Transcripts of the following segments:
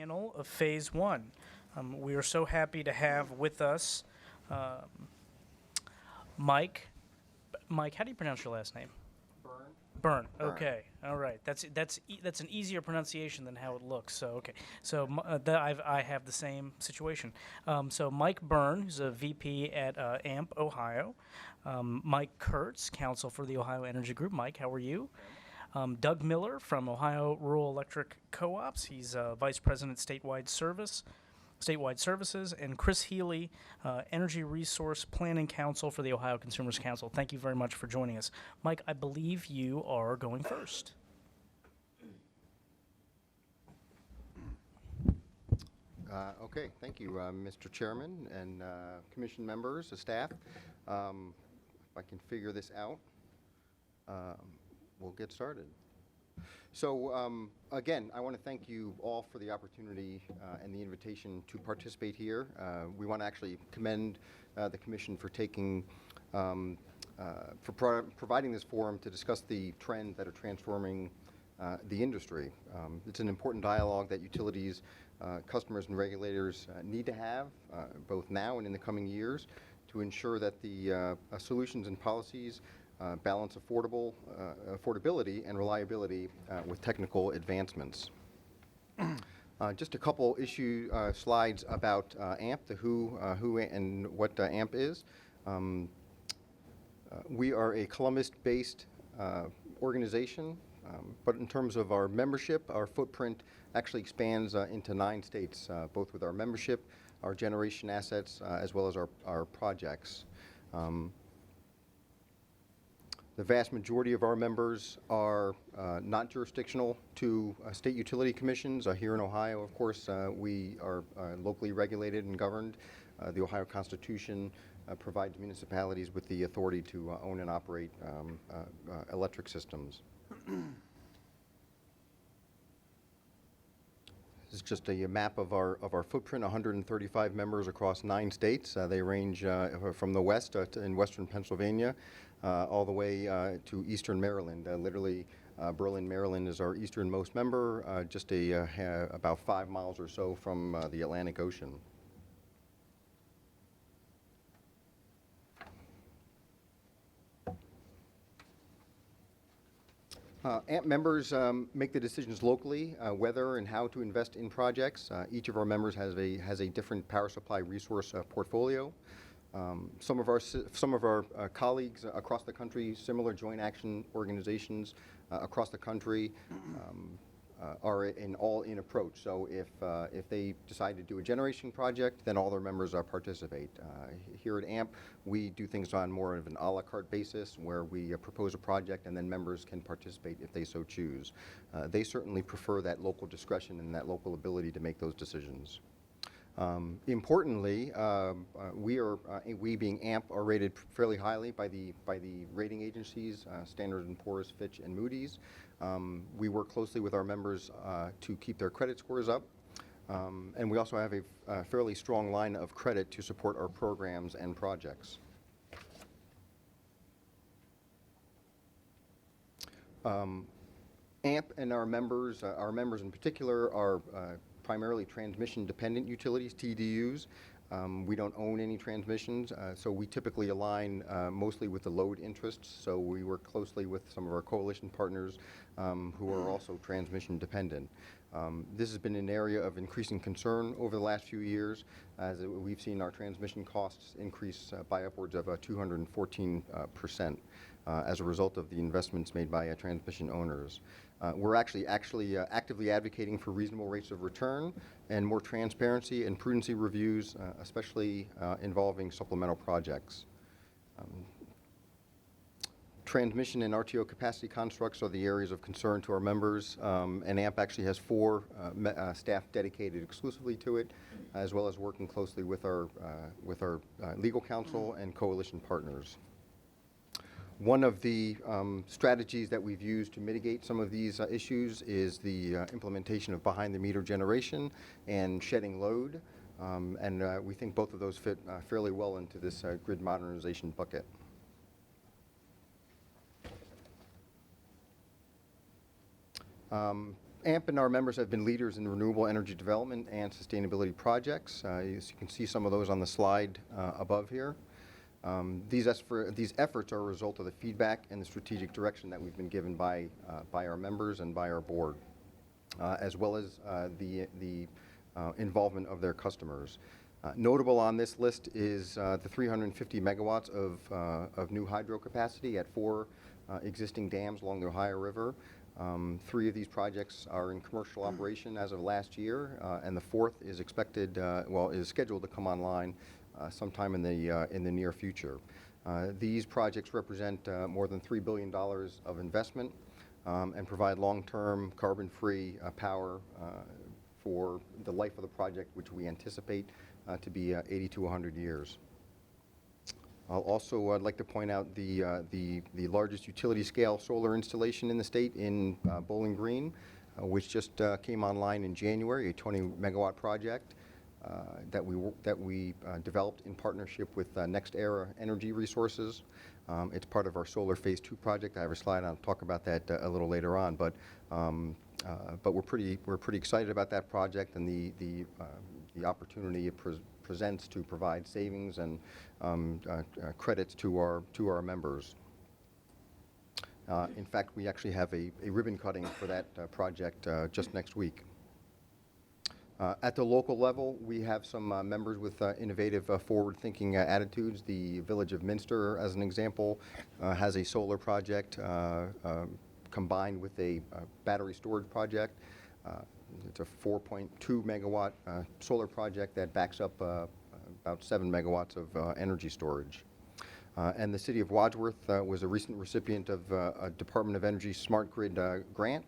panel of Phase 1. We are so happy to have with us Mike. Mike, how do you pronounce your last name? Beirne. Okay. All right. That's an easier pronunciation than how it looks. So okay. So I have the same situation. So Mike Beirne, who's a VP at AMP Ohio. Mike Kurtz, Counsel for the Ohio Energy Group. Mike, how are you? Doug Miller from Ohio Rural Electric Co-ops. He's Vice President Statewide Services, and Chris Healey, Energy Resource Planning Counsel for the Ohio Consumers Council. Thank you very much for joining us. Mike, I believe you are going first. Okay, thank you, Mr. Chairman and Commission members, the staff. If I can figure this out, we'll get started. So again, I want to thank you all for the opportunity and the invitation to participate here. We want to actually commend the Commission for providing this forum to discuss the trends that are transforming the industry. It's an important dialogue that utilities, customers, and regulators need to have, both now and in the coming years, to ensure that the solutions and policies balance affordability and reliability with technical advancements. Just a couple slides about AMP, the who and what AMP is. We are a Columbus-based organization, but in terms of our membership, our footprint actually expands into 9 states, both with our membership, our generation assets, as well as our projects. The vast majority of our members are not jurisdictional to state utility commissions. Here in Ohio, of course, we are locally regulated and governed. The Ohio Constitution provides municipalities with the authority to own and operate electric systems. This is just a map of our footprint, 135 members across 9 states. They range from the west in western Pennsylvania all the way to eastern Maryland. Literally, Berlin, Maryland is our easternmost member, just about 5 miles or so from the Atlantic Ocean. AMP members make the decisions locally whether and how to invest in projects. Each of our members has a different power supply resource portfolio. Some of our colleagues across the country, similar joint action organizations across the country, are an all-in approach. So if they decide to do a generation project, then all their members participate. Here at AMP, we do things on more of an a la carte basis, where we propose a project and then members can participate if they so choose. They certainly prefer that local discretion and that local ability to make those decisions. Importantly, we being AMP are rated fairly highly by the rating agencies, Standard & Poor's, Fitch, and Moody's. We work closely with our members to keep their credit scores up, and we also have a fairly strong line of credit to support our programs and projects. AMP and our members in particular, are primarily transmission-dependent utilities, TDUs. We don't own any transmissions, so we typically align mostly with the load interests. So we work closely with some of our coalition partners who are also transmission-dependent. This has been an area of increasing concern over the last few years, as we've seen our transmission costs increase by upwards of 214% as a result of the investments made by transmission owners. We're actually actively advocating for reasonable rates of return and more transparency and prudency reviews, especially involving supplemental projects. Transmission and RTO capacity constructs are the areas of concern to our members, and AMP actually has 4 staff dedicated exclusively to it, as well as working closely with our legal counsel and coalition partners. One of the strategies that we've used to mitigate some of these issues is the implementation of behind-the-meter generation and shedding load, and we think both of those fit fairly well into this grid modernization bucket. AMP and our members have been leaders in renewable energy development and sustainability projects. As you can see some of those on the slide above here. These efforts are a result of the feedback and the strategic direction that we've been given by our members and by our board, as well as the involvement of their customers. Notable on this list is the 350 megawatts of new hydro capacity at 4 existing dams along the Ohio River. 3 of these projects are in commercial operation as of last year, and the 4th is expected, is scheduled to come online sometime in the near future. These projects represent more than $3 billion of investment and provide long-term carbon-free power for the life of the project, which we anticipate to be 80 to 100 years. I'd like to point out the largest utility-scale solar installation in the state in Bowling Green, which just came online in January, a 20-megawatt project that we developed in partnership with NextEra Energy Resources. It's part of our Solar Phase 2 project. I have a slide. I'll talk about that a little later on, but we're pretty excited about that project and the opportunity it presents to provide savings and credits to our members. In fact, we actually have a ribbon cutting for that project just next week. At the local level, we have some members with innovative, forward-thinking attitudes. The Village of Minster, as an example, has a solar project combined with a battery storage project. It's a 4.2 megawatt solar project that backs up about 7 megawatts of energy storage. And the City of Wadsworth was a recent recipient of a Department of Energy Smart Grid grant.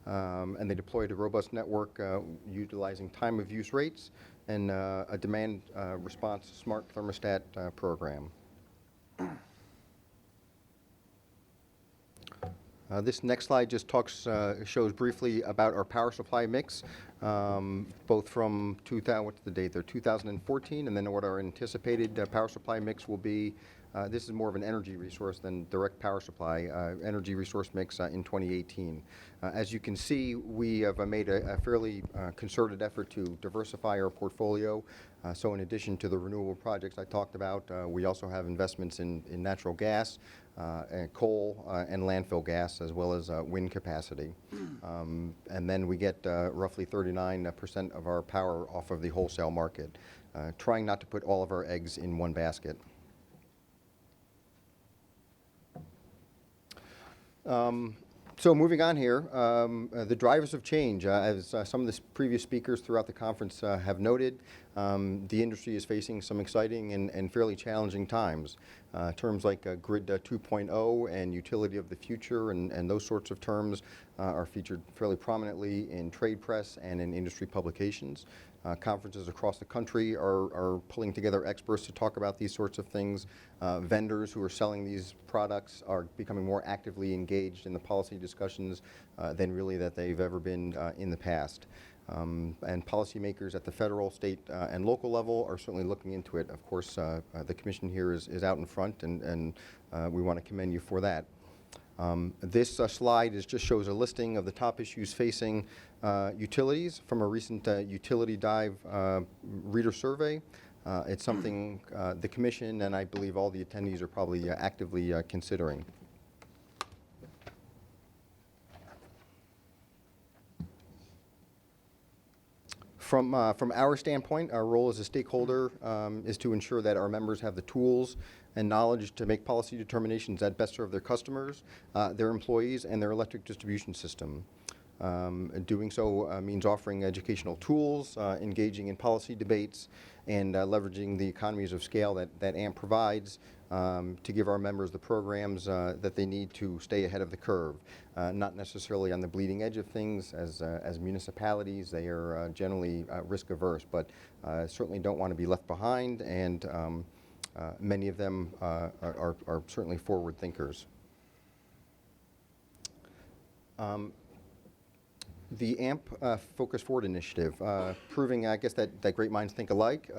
And they deployed a robust network utilizing time-of-use rates and a demand response smart thermostat program. This next slide just shows briefly about our power supply mix, both from 2014, and then what our anticipated power supply mix will be. This is more of an energy resource than direct power supply, energy resource mix in 2018. As you can see, we have made a fairly concerted effort to diversify our portfolio. So in addition to the renewable projects I talked about, we also have investments in natural gas, and coal, and landfill gas, as well as wind capacity. And then we get roughly 39% of our power off of the wholesale market, trying not to put all of our eggs in one basket. So moving on here, the drivers of change, as some of the previous speakers throughout the conference have noted, the industry is facing some exciting and fairly challenging times. Terms like Grid 2.0 and utility of the future and those sorts of terms are featured fairly prominently in trade press and in industry publications. Conferences across the country are pulling together experts to talk about these sorts of things. Vendors who are selling these products are becoming more actively engaged in the policy discussions than really that they've ever been in the past. And policymakers at the federal, state, and local level are certainly looking into it. Of course, the Commission here is out in front, and we want to commend you for that. This slide just shows a listing of the top issues facing utilities from a recent Utility Dive reader survey. It's something the Commission and I believe all the attendees are probably actively considering. From our standpoint, our role as a stakeholder is to ensure that our members have the tools and knowledge to make policy determinations that best serve their customers, their employees, and their electric distribution system. Doing so means offering educational tools, engaging in policy debates, and leveraging the economies of scale that AMP provides to give our members the programs that they need to stay ahead of the curve. Not necessarily on the bleeding edge of things. As municipalities, they are generally risk averse, but certainly don't want to be left behind, and many of them are certainly forward thinkers. The AMP Focus Forward initiative, proving, I guess, that great minds think alike.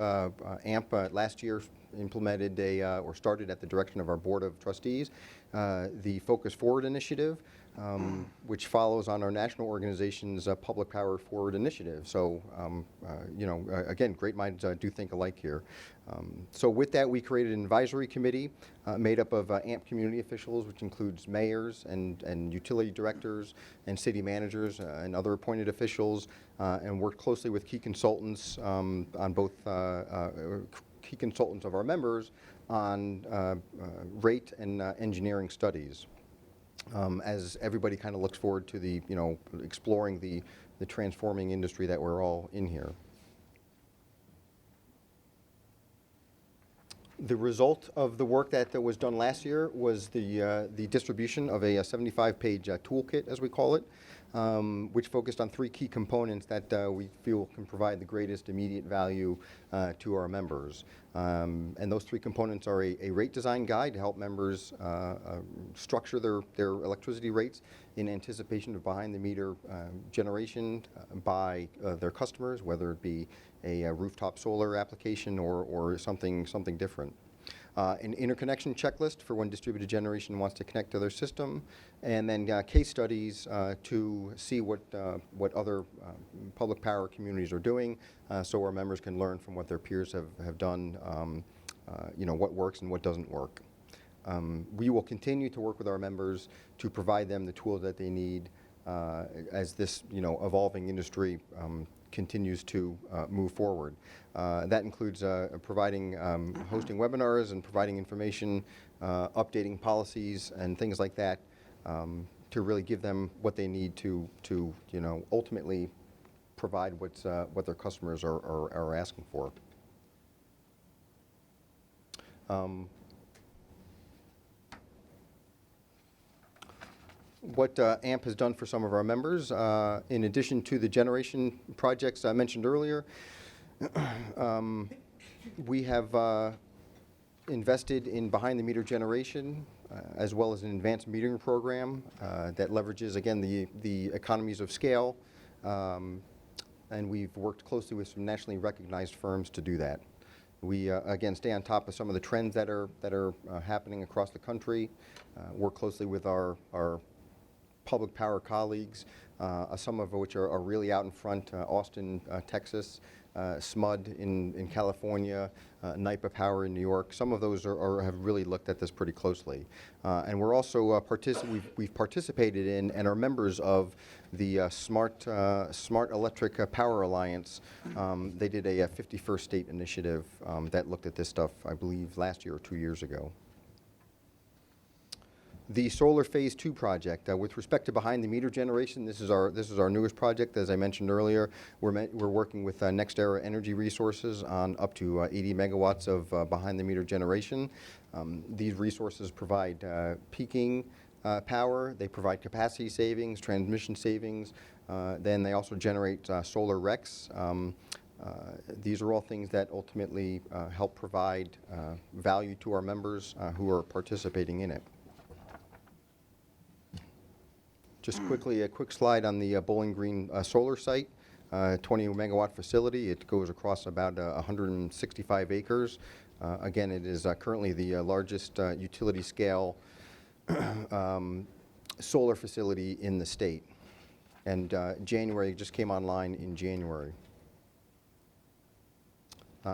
AMP last year implemented or started at the direction of our Board of Trustees, the Focus Forward initiative, which follows on our national organization's Public Power Forward initiative. So, again, great minds do think alike here. So with that, we created an advisory committee made up of AMP community officials, which includes mayors and utility directors and city managers and other appointed officials, and worked closely with key consultants on both key consultants of our members on rate and engineering studies. As everybody kind of looks forward to the, exploring the transforming industry that we're all in here. The result of the work that was done last year was the distribution of a 75-page toolkit, as we call it, which focused on 3 key components that we feel can provide the greatest immediate value to our members. And those 3 components are a rate design guide to help members structure their electricity rates in anticipation of behind-the-meter generation by their customers, whether it be a rooftop solar application or something different. An interconnection checklist for when distributed generation wants to connect to their system, and then case studies to see what other public power communities are doing, so our members can learn from what their peers have done, what works and what doesn't work. We will continue to work with our members to provide them the tools that they need as this evolving industry continues to move forward. That includes providing, hosting webinars and providing information, updating policies and things like that to really give them what they need to ultimately provide what their customers are asking for. What AMP has done for some of our members, in addition to the generation projects I mentioned earlier, we have invested in behind-the-meter generation as well as an advanced metering program that leverages, again, the economies of scale, and we've worked closely with some nationally recognized firms to do that. We, again, stay on top of some of the trends that are happening across the country, work closely with our public power colleagues, some of which are really out in front, Austin, Texas, SMUD in California, NYPA Power in New York. Some of those have really looked at this pretty closely. And we're also, we've participated in and are members of the Smart Electric Power Alliance. They did a 51st state initiative that looked at this stuff, I believe, last year or 2 years ago. The solar phase 2 project, with respect to behind-the-meter generation, this is our newest project. As I mentioned earlier, we're working with NextEra Energy Resources on up to 80 megawatts of behind-the-meter generation. These resources provide peaking power. They provide capacity savings, transmission savings. Then they also generate solar RECs. These are all things that ultimately help provide value to our members who are participating in it. Just quickly, a quick slide on the Bowling Green solar site, 20 megawatt facility. It goes across about 165 acres. Again, it is currently the largest utility scale solar facility in the state. And January, just came online in January.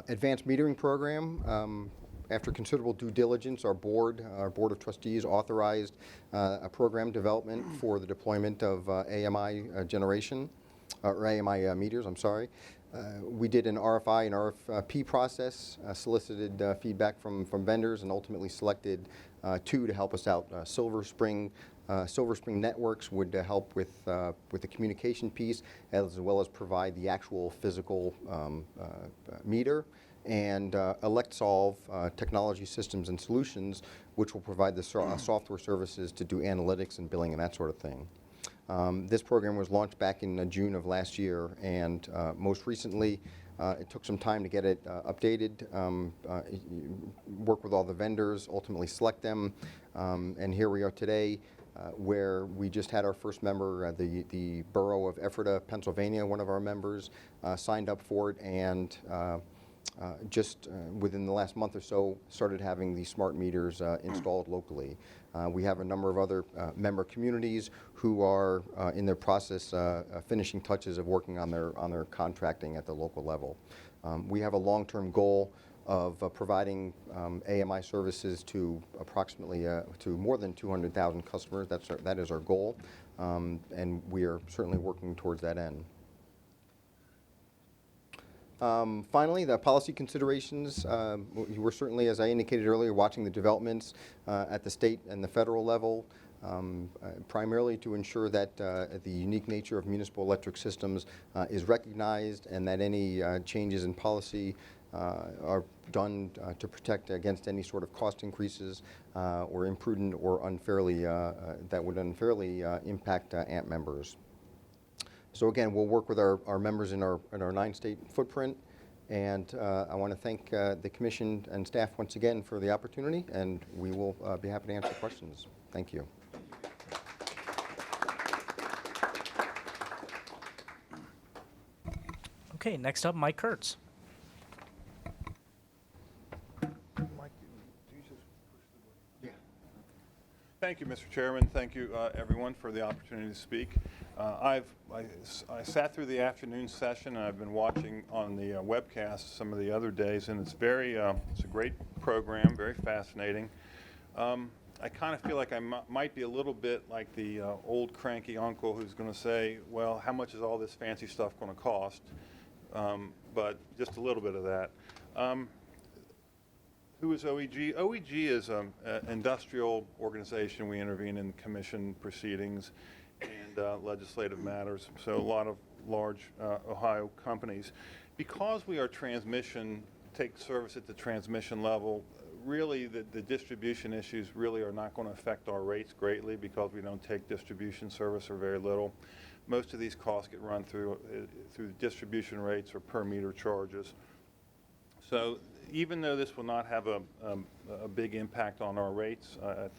Advanced metering program. After considerable due diligence, our board of trustees authorized a program development for the deployment of AMI generation, or AMI meters, I'm sorry. We did an RFI and RFP process, solicited feedback from vendors, and ultimately selected 2 to help us out. Silver Spring Networks would help with the communication piece, as well as provide the actual physical meter, and ElectSolve Technology Systems and Solutions, which will provide the software services to do analytics and billing and that sort of thing. This program was launched back in June of last year, and most recently it took some time to get it updated, work with all the vendors, ultimately select them, and here we are today, where we just had our first member, the borough of Ephrata, Pennsylvania, one of our members, signed up for it, and just within the last month or so, started having these smart meters installed locally. We have a number of other member communities who are in their process finishing touches of working on their contracting at the local level. We have a long-term goal of providing AMI services to approximately to more than 200,000 customers. That is our goal, and we are certainly working towards that end. Finally, the policy considerations. We're certainly, as I indicated earlier, watching the developments at the state and the federal level, primarily to ensure that the unique nature of municipal electric systems is recognized, and that any changes in policy are done to protect against any sort of cost increases or imprudent or unfairly, that would unfairly impact AMP members. So again, we'll work with our members in our 9-state footprint, and I want to thank the Commission and staff once again for the opportunity, and we will be happy to answer questions. Thank you. Okay, next up, Mike Kurtz. Thank you, Mr. Chairman. Thank you, everyone, for the opportunity to speak. I sat through the afternoon session, and I've been watching on the webcast some of the other days, and it's it's a great program, very fascinating. I kind of feel like I might be a little bit like the old cranky uncle who's going to say, well, how much is all this fancy stuff going to cost? But just a little bit of that. Who is OEG? OEG is an industrial organization. We intervene in commission proceedings and legislative matters, so a lot of large Ohio companies. Because we are transmission, take service at the transmission level, really the distribution issues really are not going to affect our rates greatly because we don't take distribution service or very little. Most of these costs get run through distribution rates or per meter charges. So even though this will not have a big impact on our rates, I'm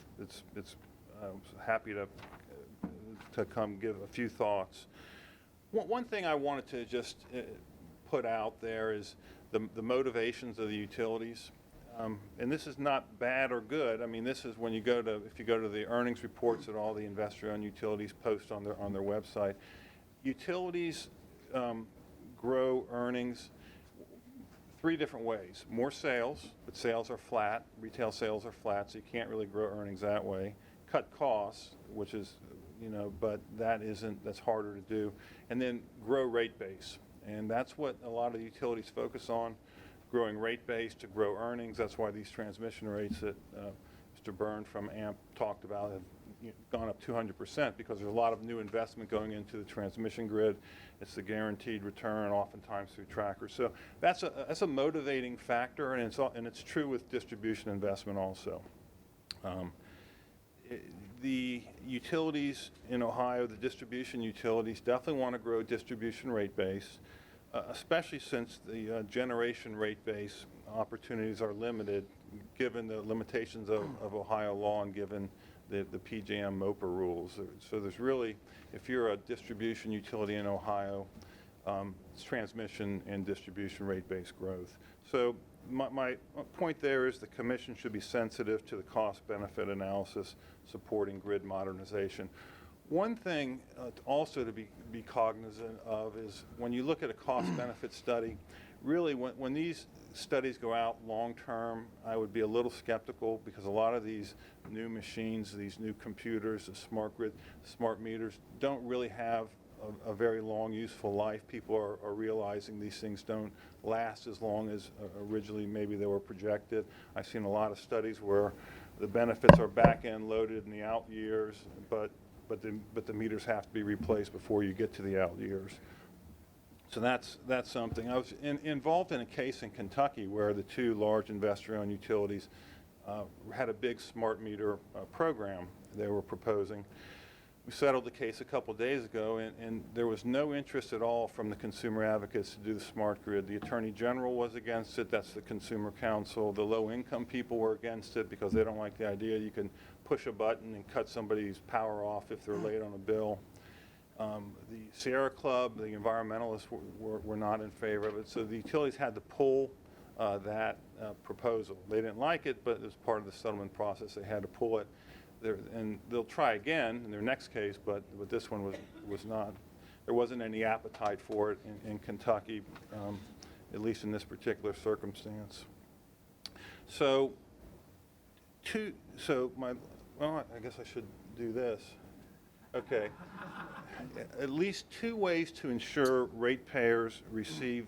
happy to come give a few thoughts. One thing I wanted to just put out there is the motivations of the utilities. And this is not bad or good. I mean, this is when if you go to the earnings reports that all the investor-owned utilities post on their website. Utilities grow earnings 3 different ways. More sales, but sales are flat. Retail sales are flat, so you can't really grow earnings that way. Cut costs, which is, but that's harder to do. And then grow rate base. And that's what a lot of the utilities focus on, growing rate base to grow earnings. That's why these transmission rates that Mr. Beirne from AMP talked about have gone up 200%, because there's a lot of new investment going into the transmission grid. It's the guaranteed return, oftentimes through trackers. So that's a motivating factor, and it's true with distribution investment also. The utilities in Ohio, the distribution utilities, definitely want to grow distribution rate base, especially since the generation rate base opportunities are limited, given the limitations of Ohio law and given the PJM MOPR rules. So there's really, if you're a distribution utility in Ohio, it's transmission and distribution rate base growth. So my point there is the Commission should be sensitive to the cost-benefit analysis supporting grid modernization. One thing also to be cognizant of is when you look at a cost-benefit study, really when these studies go out long-term, I would be a little skeptical, because a lot of these new machines, these new computers, the smart grid, smart meters, don't really have a very long useful life. People are realizing these things don't last as long as originally maybe they were projected. I've seen a lot of studies where the benefits are back-end loaded in the out years, but the meters have to be replaced before you get to the out years. So that's something. I was involved in a case in Kentucky where the 2 large investor-owned utilities had a big smart meter program they were proposing. We settled the case a couple days ago, and there was no interest at all from the consumer advocates to do the smart grid. The Attorney General was against it. That's the Consumer Counsel. The low-income people were against it because they don't like the idea you can push a button and cut somebody's power off if they're late on a bill. The Sierra Club, the environmentalists were not in favor of it. So the utilities had to pull that proposal. They didn't like it, but as part of the settlement process, they had to pull it. And they'll try again in their next case, but this one was not. There wasn't any appetite for it in Kentucky, at least in this particular circumstance. So, well, I guess I should do this. Okay. At least two ways to ensure ratepayers receive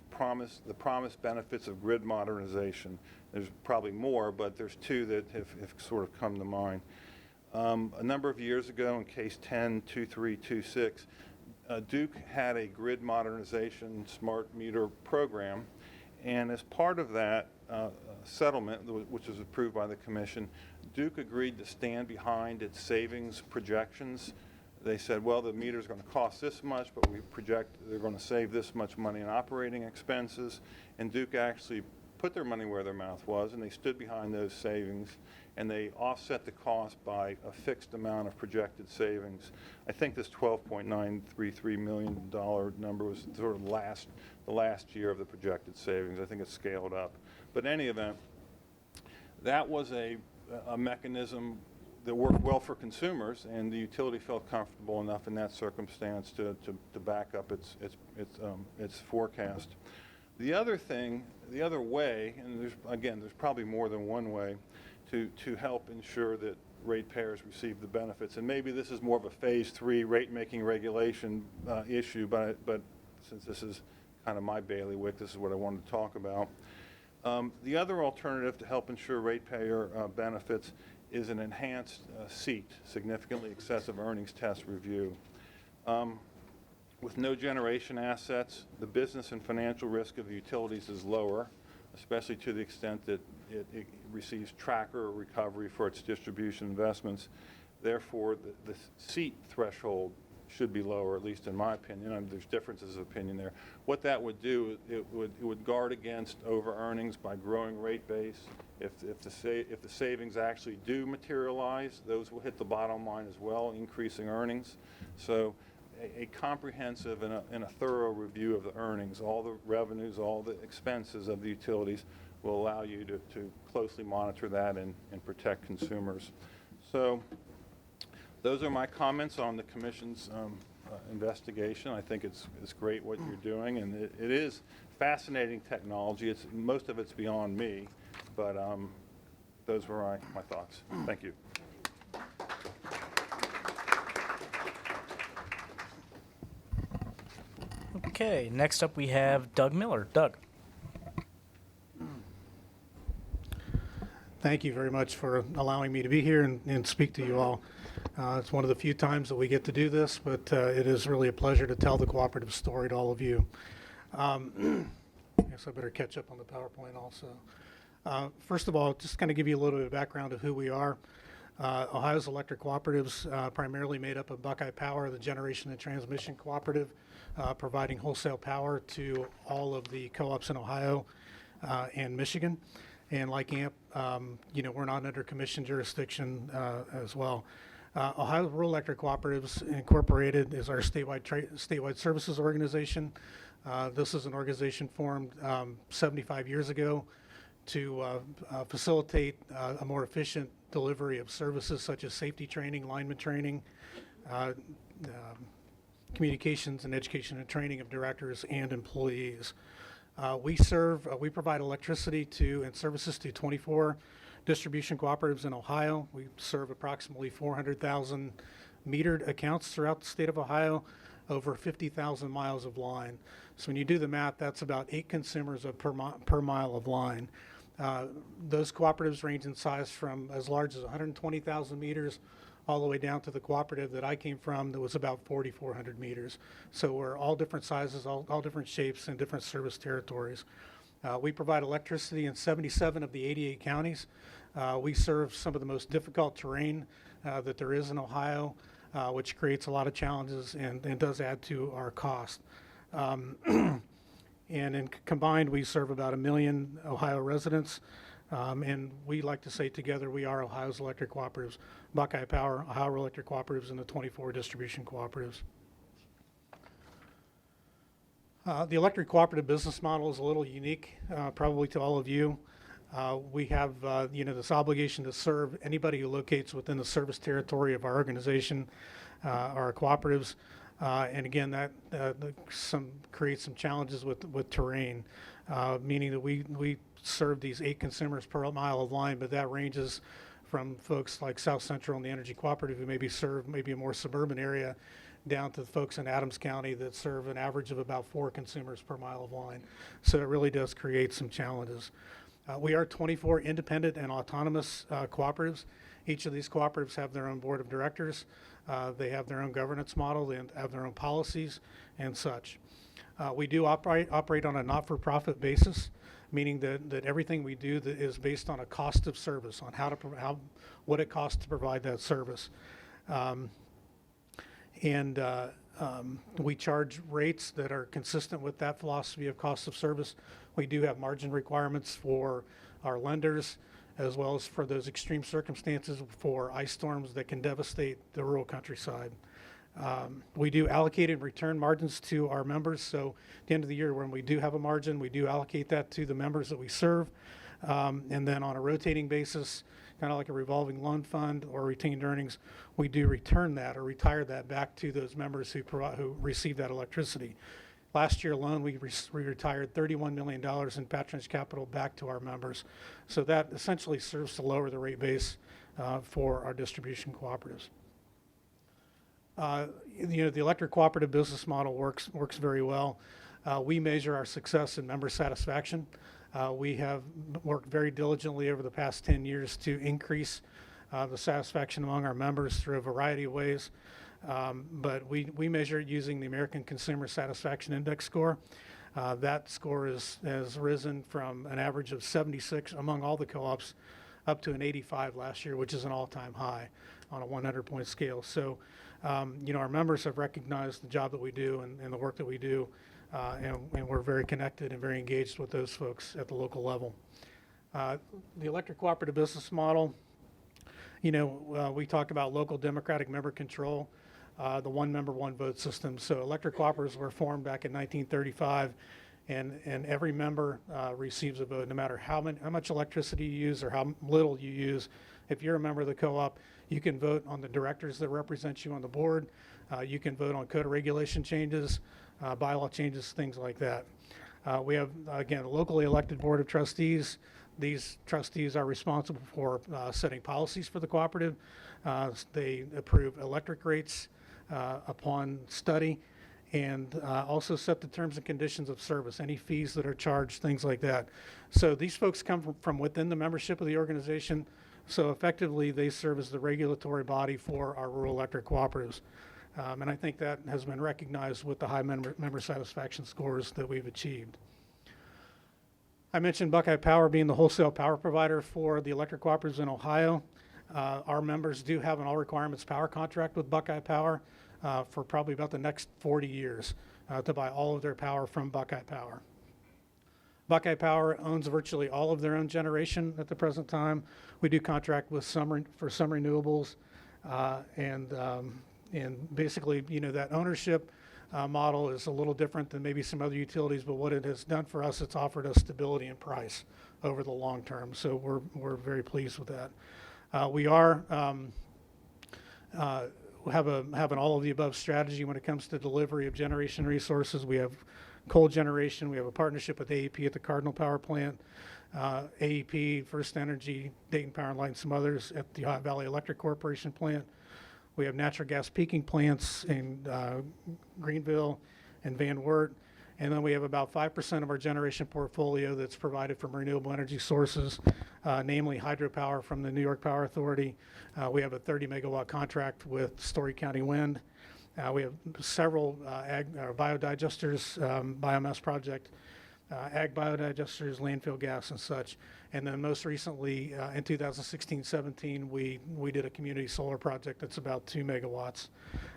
the promised benefits of grid modernization. There's probably more, but there's two that have sort of come to mind. A number of years ago, in case 10-2326, Duke had a grid modernization smart meter program, and as part of that settlement, which was approved by the Commission, Duke agreed to stand behind its savings projections. They said, well, the meter's going to cost this much, but we project they're going to save this much money in operating expenses, and Duke actually put their money where their mouth was, and they stood behind those savings, and they offset the cost by a fixed amount of projected savings. I think this $12.933 million number was sort of the last year of the projected savings. I think it's scaled up. But in any event, that was a mechanism that worked well for consumers, and the utility felt comfortable enough in that circumstance to back up its forecast. The other way, and there's probably more than one way, to help ensure that ratepayers receive the benefits. And maybe this is more of a phase 3 rate-making regulation issue, but since this is kind of my bailiwick, this is what I wanted to talk about. The other alternative to help ensure ratepayer benefits is an enhanced SEAT, significantly excessive earnings test review. With no generation assets, the business and financial risk of the utilities is lower, especially to the extent that it receives tracker recovery for its distribution investments. Therefore, the SEAT threshold should be lower, at least in my opinion. And there's differences of opinion there. What that would do, it would guard against over-earnings by growing rate base. If the savings actually do materialize, those will hit the bottom line as well, increasing earnings. So a comprehensive and a thorough review of the earnings, all the revenues, all the expenses of the utilities will allow you to closely monitor that and protect consumers. So those are my comments on the Commission's investigation. I think it's great what you're doing, and it is fascinating technology. Most of it's beyond me, but those were my thoughts. Thank you. Okay, next up we have Doug Miller. Doug. Thank you very much for allowing me to be here and speak to you all. It's one of the few times that we get to do this, but it is really a pleasure to tell the cooperative story to all of you. I guess I better catch up on the PowerPoint also. First of all, just kind of give you a little bit of background of who we are. Ohio's electric cooperatives, primarily made up of Buckeye Power, the generation and transmission cooperative, providing wholesale power to all of the co-ops in Ohio and Michigan. And like AMP, we're not under commission jurisdiction as well. Ohio Rural Electric Cooperatives Incorporated is our statewide services organization. This is an organization formed 75 years ago to facilitate a more efficient delivery of services such as safety training, lineman training, communications and education and training of directors and employees. We provide electricity and services to 24 distribution cooperatives in Ohio. We serve approximately 400,000 metered accounts throughout the state of Ohio, over 50,000 miles of line. So when you do the math, that's about 8 consumers per mile of line. Those cooperatives range in size from as large as 120,000 meters all the way down to the cooperative that I came from that was about 4,400 meters. So we're all different sizes, all different shapes, and different service territories. We provide electricity in 77 of the 88 counties. We serve some of the most difficult terrain that there is in Ohio, which creates a lot of challenges and does add to our cost. And combined, we serve about 1 million Ohio residents. And we like to say together, we are Ohio's electric cooperatives, Buckeye Power, Ohio Electric Cooperatives, and the 24 distribution cooperatives. The electric cooperative business model is a little unique, probably to all of you. We have, this obligation to serve anybody who locates within the service territory of our organization, our cooperatives. And again, that creates some challenges with terrain, meaning that we serve these 8 consumers per mile of line, but that ranges from folks like South Central and the Energy Cooperative who maybe serve maybe a more suburban area, down to the folks in Adams County that serve an average of about 4 consumers per mile of line. So it really does create some challenges. We are 24 independent and autonomous cooperatives. Each of these cooperatives have their own board of directors. They have their own governance model. They have their own policies and such. We do operate on a not-for-profit basis, meaning that everything we do is based on a cost of service, on what it costs to provide that service. We charge rates that are consistent with that philosophy of cost of service. We do have margin requirements for our lenders, as well as for those extreme circumstances for ice storms that can devastate the rural countryside. We do allocate and return margins to our members. So at the end of the year, when we do have a margin, we do allocate that to the members that we serve. And then on a rotating basis, kind of like a revolving loan fund or retained earnings, we do return that or retire that back to those members who receive that electricity. Last year alone, we retired $31 million in patronage capital back to our members. So that essentially serves to lower the rate base for our distribution cooperatives. The electric cooperative business model works very well. We measure our success in member satisfaction. We have worked very diligently over the past 10 years to increase the satisfaction among our members through a variety of ways. But we measure it using the American Consumer Satisfaction Index score. That score has risen from an average of 76 among all the co-ops up to an 85 last year, which is an all-time high on a 100-point scale. So, our members have recognized the job that we do and the work that we do, and we're very connected and very engaged with those folks at the local level. The electric cooperative business model, we talk about local democratic member control, the one member, one vote system. So electric cooperatives were formed back in 1935, and every member receives a vote, no matter how much electricity you use or how little you use. If you're a member of the co-op, you can vote on the directors that represent you on the board. You can vote on code of regulation changes, bylaw changes, things like that. We have, again, a locally elected board of trustees. These trustees are responsible for setting policies for the cooperative. They approve electric rates upon study, and also set the terms and conditions of service, any fees that are charged, things like that. So these folks come from within the membership of the organization, so effectively they serve as the regulatory body for our rural electric cooperatives. And I think that has been recognized with the high member satisfaction scores that we've achieved. I mentioned Buckeye Power being the wholesale power provider for the electric cooperatives in Ohio. Our members do have an all requirements power contract with Buckeye Power for probably about the next 40 years to buy all of their power from Buckeye Power. Buckeye Power owns virtually all of their own generation at the present time. We do contract with for some renewables, and basically, that ownership model is a little different than maybe some other utilities, but what it has done for us, it's offered us stability in price over the long term. So we're very pleased with that. We are have an all of the above strategy when it comes to delivery of generation resources. We have coal generation. We have a partnership with AEP at the Cardinal Power Plant, AEP, First Energy, Dayton Power and Light, and some others at the Ohio Valley Electric Corporation plant. We have natural gas peaking plants in Greenville and Van Wert. And then we have about 5% of our generation portfolio that's provided from renewable energy sources, namely hydropower from the New York Power Authority. We have a 30 megawatt contract with Story County Wind. We have several biodigesters, biomass project, ag biodigesters, landfill gas and such. And then most recently, in 2016-17, we did a community solar project that's about 2 megawatts.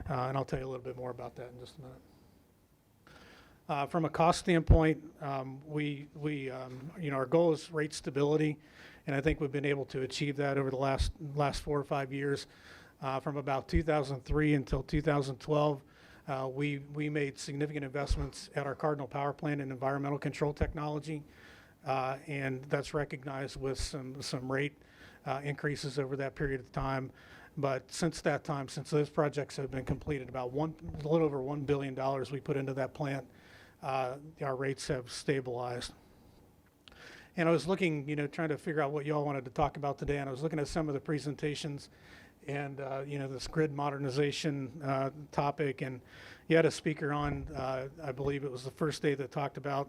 And I'll tell you a little bit more about that in just a minute. From a cost standpoint, our goal is rate stability, and I think we've been able to achieve that over the last 4 or 5 years. From about 2003 until 2012, We made significant investments at our Cardinal Power Plant in environmental control technology, and that's recognized with some rate increases over that period of time. But since that time, since those projects have been completed, a little over $1 billion we put into that plant, our rates have stabilized. And I was looking, trying to figure out what y'all wanted to talk about today, and I was looking at some of the presentations and, this grid modernization topic, and you had a speaker on, I believe it was the first day, that talked about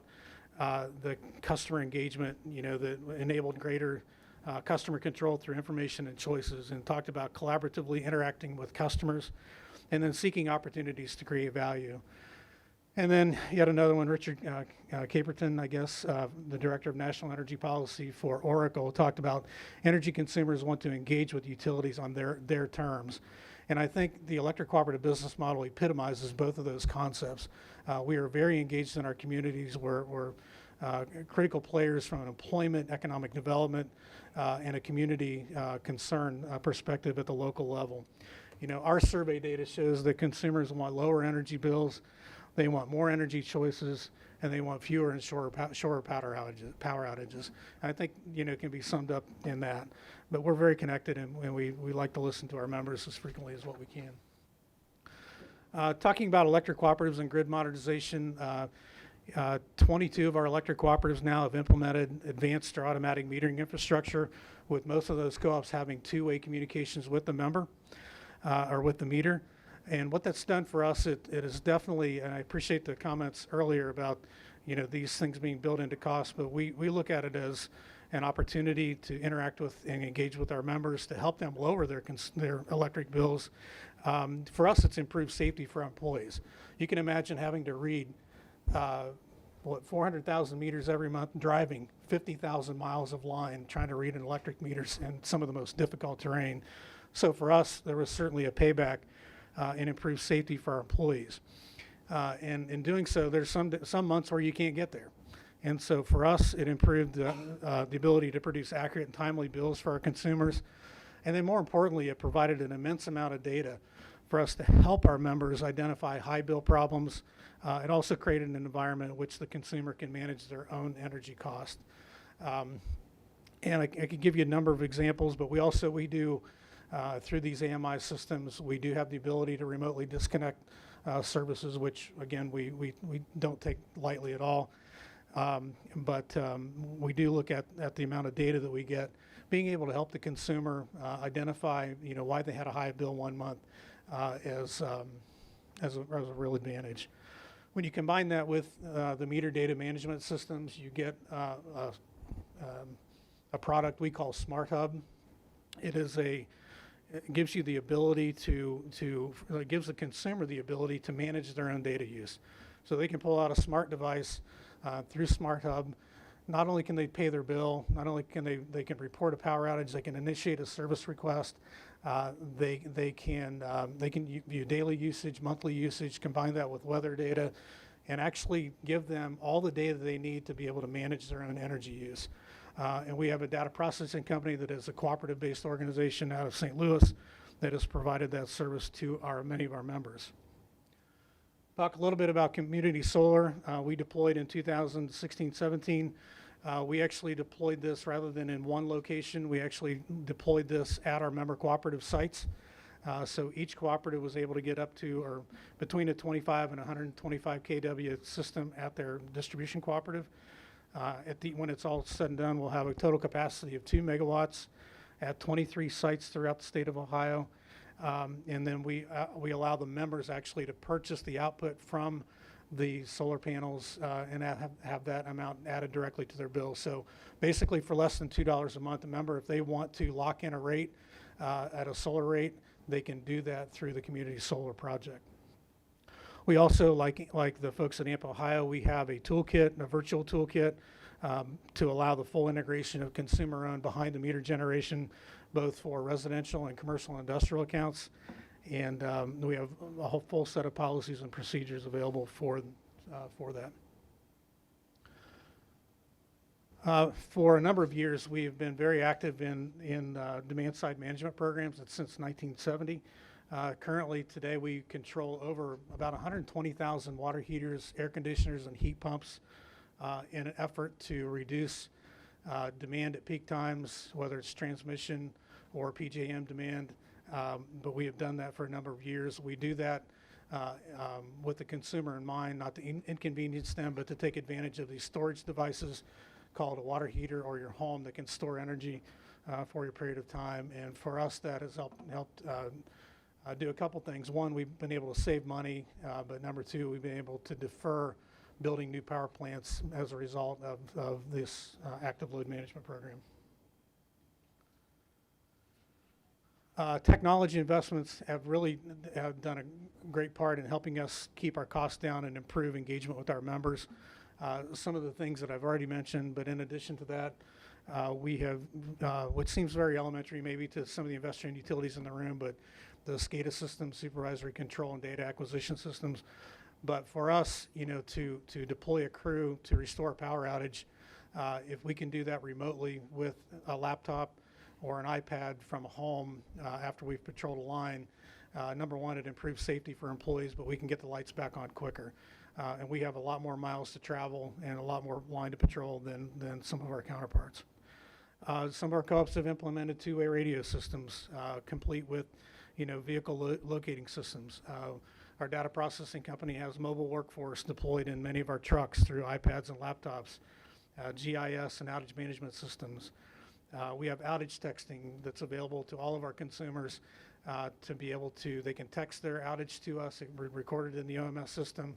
the customer engagement, that enabled greater customer control through information and choices, and talked about collaboratively interacting with customers and then seeking opportunities to create value. And then yet another one, Richard Caperton, I guess, the Director of National Energy Policy for Oracle, talked about energy consumers want to engage with utilities on their terms. And I think the electric cooperative business model epitomizes both of those concepts. We are very engaged in our communities. We're critical players from an employment, economic development, and a community concern perspective at the local level. Our survey data shows that consumers want lower energy bills, they want more energy choices, and they want fewer and shorter power outages. I think, it can be summed up in that. But we're very connected, and we like to listen to our members as frequently as what we can. Talking about electric cooperatives and grid modernization, 22 of our electric cooperatives now have implemented advanced or automatic metering infrastructure, with most of those co-ops having two-way communications with the member or with the meter. And what that's done for us, it is definitely, and I appreciate the comments earlier about, these things being built into cost, but we look at it as an opportunity to interact with and engage with our members to help them lower their electric bills. For us, it's improved safety for our employees. You can imagine having to read 400,000 meters every month, driving 50,000 miles of line, trying to read an electric meters in some of the most difficult terrain. So for us, there was certainly a payback and improved safety for our employees. And in doing so, there's some months where you can't get there. And so for us, it improved the ability to produce accurate and timely bills for our consumers. And then more importantly, it provided an immense amount of data for us to help our members identify high bill problems. It also created an environment in which the consumer can manage their own energy cost. And I could give you a number of examples, but we do, through these AMI systems, we do have the ability to remotely disconnect services, which again, we don't take lightly at all. But we do look at the amount of data that we get, being able to help the consumer identify, why they had a high bill one month as a real advantage. When you combine that with the meter data management systems, you get a product we call Smart Hub. It gives you the ability it gives the consumer the ability to manage their own data use. So they can pull out a smart device through Smart Hub. Not only can they pay their bill, not only can they can report a power outage, they can initiate a service request. They can view daily usage, monthly usage, combine that with weather data, and actually give them all the data they need to be able to manage their own energy use. And we have a data processing company that is a cooperative-based organization out of St. Louis that has provided that service to many of our members. Talk a little bit about community solar. We deployed in 2016-17. We actually deployed this rather than in one location. We actually deployed this at our member cooperative sites. So each cooperative was able to get up to or between a 25 and 125 kW system at their distribution cooperative. When it's all said and done, we'll have a total capacity of 2 megawatts at 23 sites throughout the state of Ohio. And then we allow the members actually to purchase the output from the solar panels and have that amount added directly to their bill. So basically for less than $2 a month, a member, if they want to lock in a rate at a solar rate, they can do that through the community solar project. We also, like the folks at AMP Ohio, we have a toolkit, a virtual toolkit, to allow the full integration of consumer-owned behind-the-meter generation, both for residential and commercial and industrial accounts. And we have a whole full set of policies and procedures available for that. For a number of years, we have been very active in demand-side management programs since 1970. Currently, today, we control over about 120,000 water heaters, air conditioners, and heat pumps in an effort to reduce demand at peak times, whether it's transmission or PJM demand. But we have done that for a number of years. We do that with the consumer in mind, not to inconvenience them, but to take advantage of these storage devices called a water heater or your home that can store energy for a period of time. And for us, that has helped do a couple things. One, we've been able to save money, but number two, we've been able to defer building new power plants as a result of this active load management program. Technology investments have done a great part in helping us keep our costs down and improve engagement with our members. Some of the things that I've already mentioned, but in addition to that, we have what seems very elementary maybe to some of the investor and utilities in the room, but the SCADA systems, supervisory control and data acquisition systems. But for us, to deploy a crew to restore a power outage, if we can do that remotely with a laptop or an iPad from a home after we've patrolled a line, number one, it improves safety for employees, but we can get the lights back on quicker. And we have a lot more miles to travel and a lot more line to patrol than some of our counterparts. Some of our co-ops have implemented two-way radio systems, complete with vehicle locating systems. Our data processing company has mobile workforce deployed in many of our trucks through iPads and laptops, GIS and outage management systems. We have outage texting that's available to all of our consumers to be able to, they can text their outage to us, recorded in the OMS system,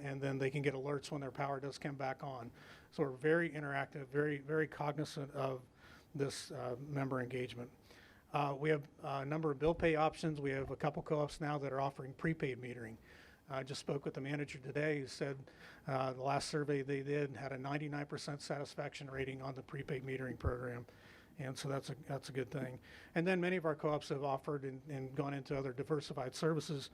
and then they can get alerts when their power does come back on. So we're very interactive, very, very cognizant of this member engagement. We have a number of bill pay options. We have a couple co-ops now that are offering prepaid metering. I just spoke with the manager today who said the last survey they did had a 99% satisfaction rating on the prepaid metering program. And so that's a good thing. And then many of our co-ops have offered and gone into other diversified services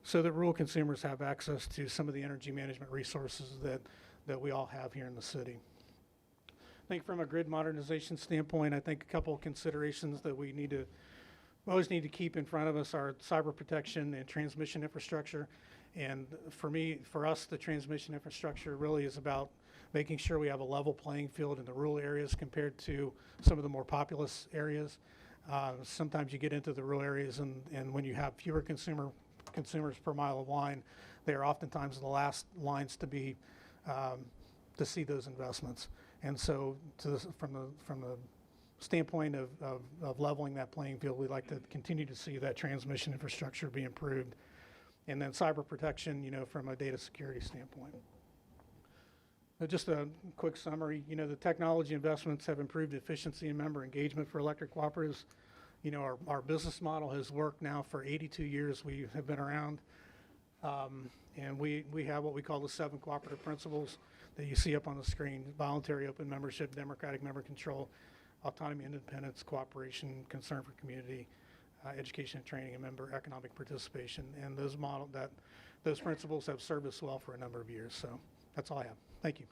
so that rural consumers have access to some of the energy management resources that we all have here in the city. I think from a grid modernization standpoint, I think a couple of considerations that we always need to keep in front of us are cyber protection and transmission infrastructure. And for us, the transmission infrastructure really is about making sure we have a level playing field in the rural areas compared to some of the more populous areas. Sometimes you get into the rural areas and when you have fewer consumers per mile of line, they are oftentimes the last lines to see those investments. And so from the standpoint of leveling that playing field, we'd like to continue to see that transmission infrastructure be improved. And then cyber protection, from a data security standpoint. Just a quick summary, the technology investments have improved efficiency and member engagement for electric cooperatives. Our business model has worked now for 82 years. We have been around. And we have what we call the 7 cooperative principles that you see up on the screen: voluntary open membership, democratic member control, autonomy, independence, cooperation, concern for community, education and training, and member economic participation. And those principles have served us well for a number of years. So that's all I have. Thank you.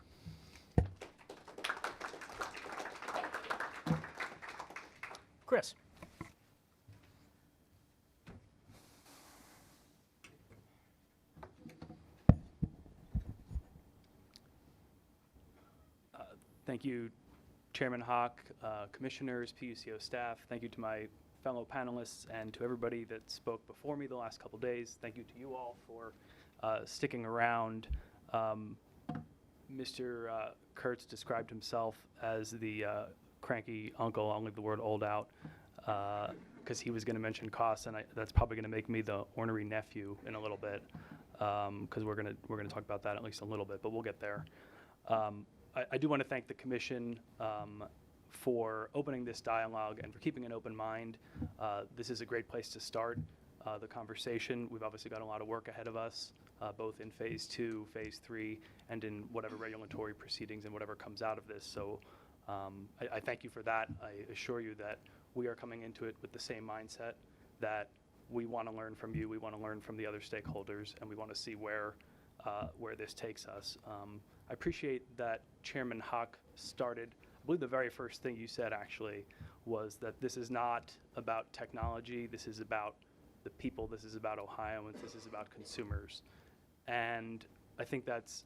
Chris. Thank you, Chairman Hawk, commissioners, PUCO staff. Thank you to my fellow panelists and to everybody that spoke before me the last couple days. Thank you to you all for sticking around. Mr. Kurtz described himself as the cranky uncle. I'll leave the word old out because he was going to mention costs, and that's probably going to make me the ornery nephew in a little bit because we're going to talk about that at least a little bit, but we'll get there. I do want to thank the Commission for opening this dialogue and for keeping an open mind. This is a great place to start the conversation. We've obviously got a lot of work ahead of us, both in Phase 2, Phase 3, and in whatever regulatory proceedings and whatever comes out of this. So I thank you for that. I assure you that we are coming into it with the same mindset, that we want to learn from you, we want to learn from the other stakeholders, and we want to see where this takes us. I appreciate that Chairman Hawk started, I believe the very first thing you said actually was that this is not about technology, this is about the people. This is about Ohioans. This is about consumers. And I think that's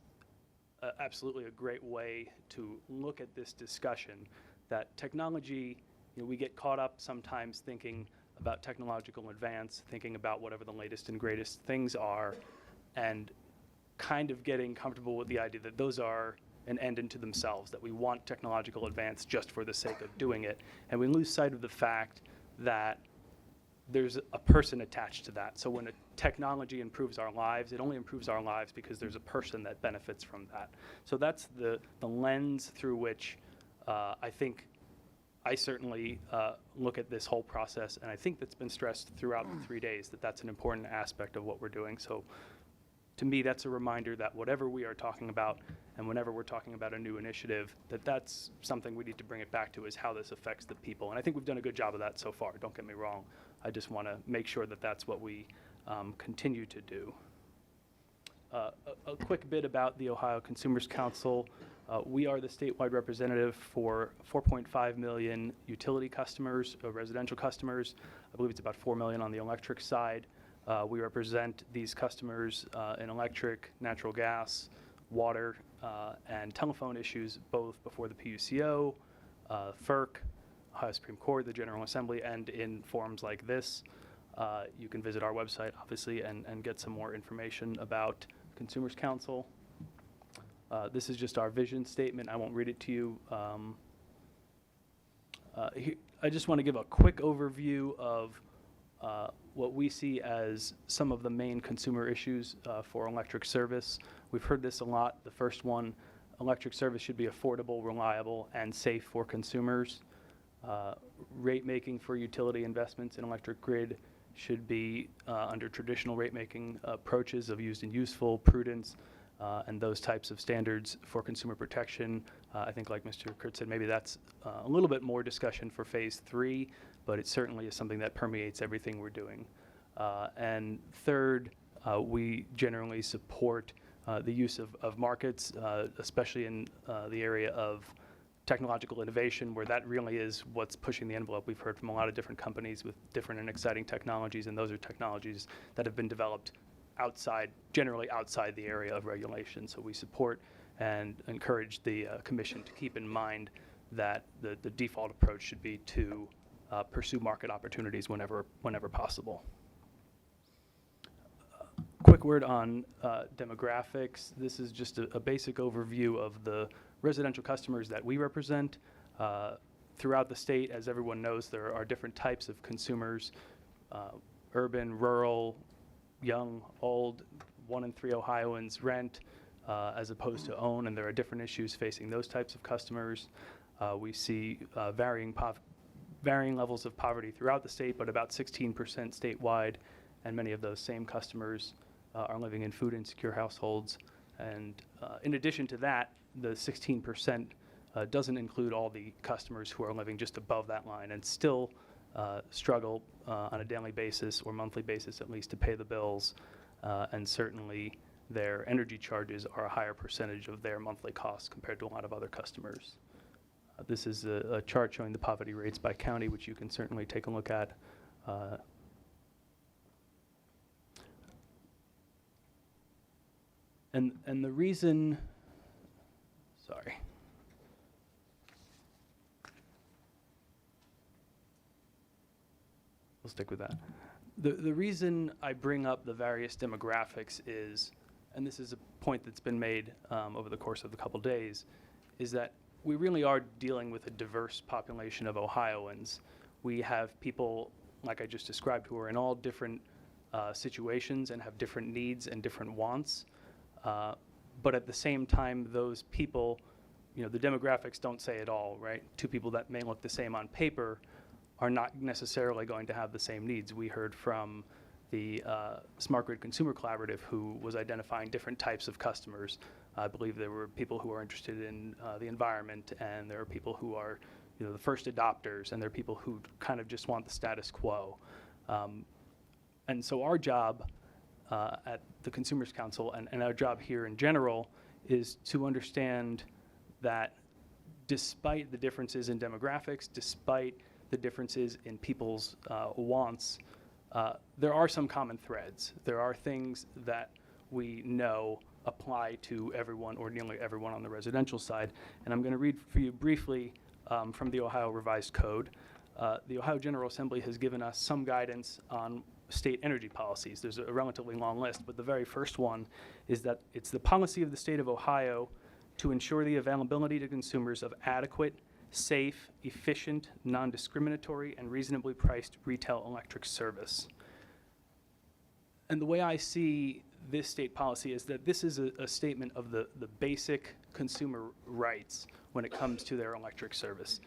absolutely a great way to look at this discussion, that technology, we get caught up sometimes thinking about technological advance, thinking about whatever the latest and greatest things are, and kind of getting comfortable with the idea that those are an end into themselves, that we want technological advance just for the sake of doing it. And we lose sight of the fact that there's a person attached to that. So when a technology improves our lives, it only improves our lives because there's a person that benefits from that. So that's the lens through which I think I certainly look at this whole process, and I think that's been stressed throughout the 3 days, that that's an important aspect of what we're doing. So to me, that's a reminder that whatever we are talking about, and whenever we're talking about a new initiative, that's something we need to bring it back to, is how this affects the people. And I think we've done a good job of that so far, don't get me wrong. I just want to make sure that that's what we continue to do. A quick bit about the Ohio Consumers Council. We are the statewide representative for 4.5 million utility customers, residential customers. I believe it's about 4 million on the electric side. We represent these customers in electric, natural gas, water, and telephone issues, both before the PUCO, FERC, Ohio Supreme Court, the General Assembly, and in forums like this. You can visit our website, obviously, and get some more information about Consumers Council. This is just our vision statement. I won't read it to you. I just want to give a quick overview of what we see as some of the main consumer issues for electric service. We've heard this a lot. The first one, electric service should be affordable, reliable, and safe for consumers. Rate making for utility investments in electric grid should be under traditional rate making approaches of used and useful, prudence, and those types of standards for consumer protection. I think, like Mr. Kurtz said, maybe that's a little bit more discussion for phase 3, but it certainly is something that permeates everything we're doing. And third, we generally support the use of markets, especially in the area of technological innovation, where that really is what's pushing the envelope. We've heard from a lot of different companies with different and exciting technologies, and those are technologies that have been developed generally outside the area of regulation. So we support and encourage the Commission to keep in mind that the default approach should be to pursue market opportunities whenever possible. Quick word on demographics. This is just a basic overview of the residential customers that we represent. Throughout the state, as everyone knows, there are different types of consumers, urban, rural, young, old. 1 in 3 Ohioans rent as opposed to own, and there are different issues facing those types of customers. We see varying levels of poverty throughout the state, but about 16% statewide, and many of those same customers are living in food insecure households. And in addition to that, the 16% doesn't include all the customers who are living just above that line and still struggle on a daily basis or monthly basis at least to pay the bills, and certainly their energy charges are a higher percentage of their monthly costs compared to a lot of other customers. This is a chart showing the poverty rates by county, which you can certainly take a look at. And the reason, sorry. We'll stick with that. The reason I bring up the various demographics is, and this is a point that's been made over the course of the couple days, is that we really are dealing with a diverse population of Ohioans. We have people, like I just described, who are in all different situations and have different needs and different wants. But at the same time, those people, the demographics don't say it all, right? 2 people that may look the same on paper are not necessarily going to have the same needs. We heard from the Smart Grid Consumer Collaborative, who was identifying different types of customers. I believe there were people who are interested in the environment, and there are people who are the first adopters, and there are people who kind of just want the status quo. And so our job at the Consumers Council, and our job here in general, is to understand that despite the differences in demographics, despite the differences in people's wants, there are some common threads. There are things that we know apply to everyone or nearly everyone on the residential side. And I'm going to read for you briefly from the Ohio Revised Code. The Ohio General Assembly has given us some guidance on state energy policies. There's a relatively long list, but the very first one is that it's the policy of the state of Ohio to ensure the availability to consumers of adequate, safe, efficient, non-discriminatory, and reasonably priced retail electric service. And the way I see this state policy is that this is a statement of the basic consumer rights when it comes to their electric service.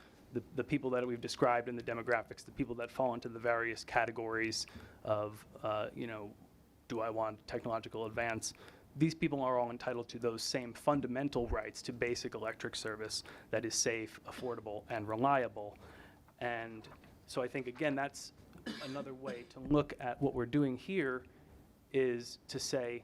The people that we've described in the demographics, the people that fall into the various categories of, do I want technological advance? These people are all entitled to those same fundamental rights to basic electric service that is safe, affordable, and reliable. And so I think, again, that's another way to look at what we're doing here, is to say,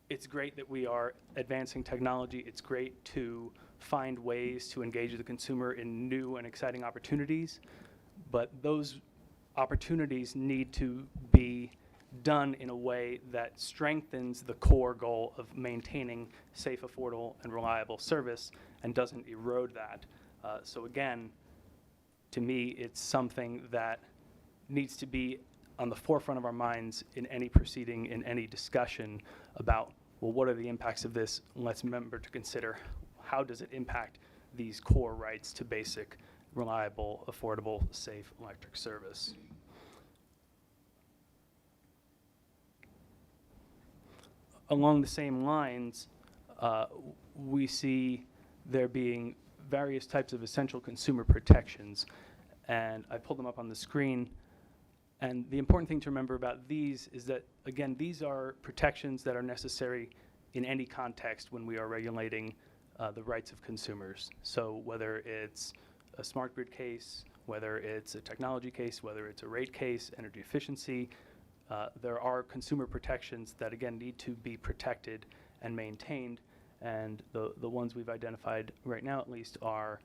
it's great that we are advancing technology. It's great to find ways to engage the consumer in new and exciting opportunities, but those opportunities need to be done in a way that strengthens the core goal of maintaining safe, affordable, and reliable service and doesn't erode that. So again, to me, it's something that needs to be on the forefront of our minds in any proceeding, in any discussion about, well, what are the impacts of this? Let's remember to consider, how does it impact these core rights to basic, reliable, affordable, safe electric service? Along the same lines, we see there being various types of essential consumer protections, and I pulled them up on the screen. And the important thing to remember about these is that, again, these are protections that are necessary in any context when we are regulating the rights of consumers. So whether it's a smart grid case, whether it's a technology case, whether it's a rate case, energy efficiency, there are consumer protections that, again, need to be protected and maintained. And the ones we've identified right now, at least, are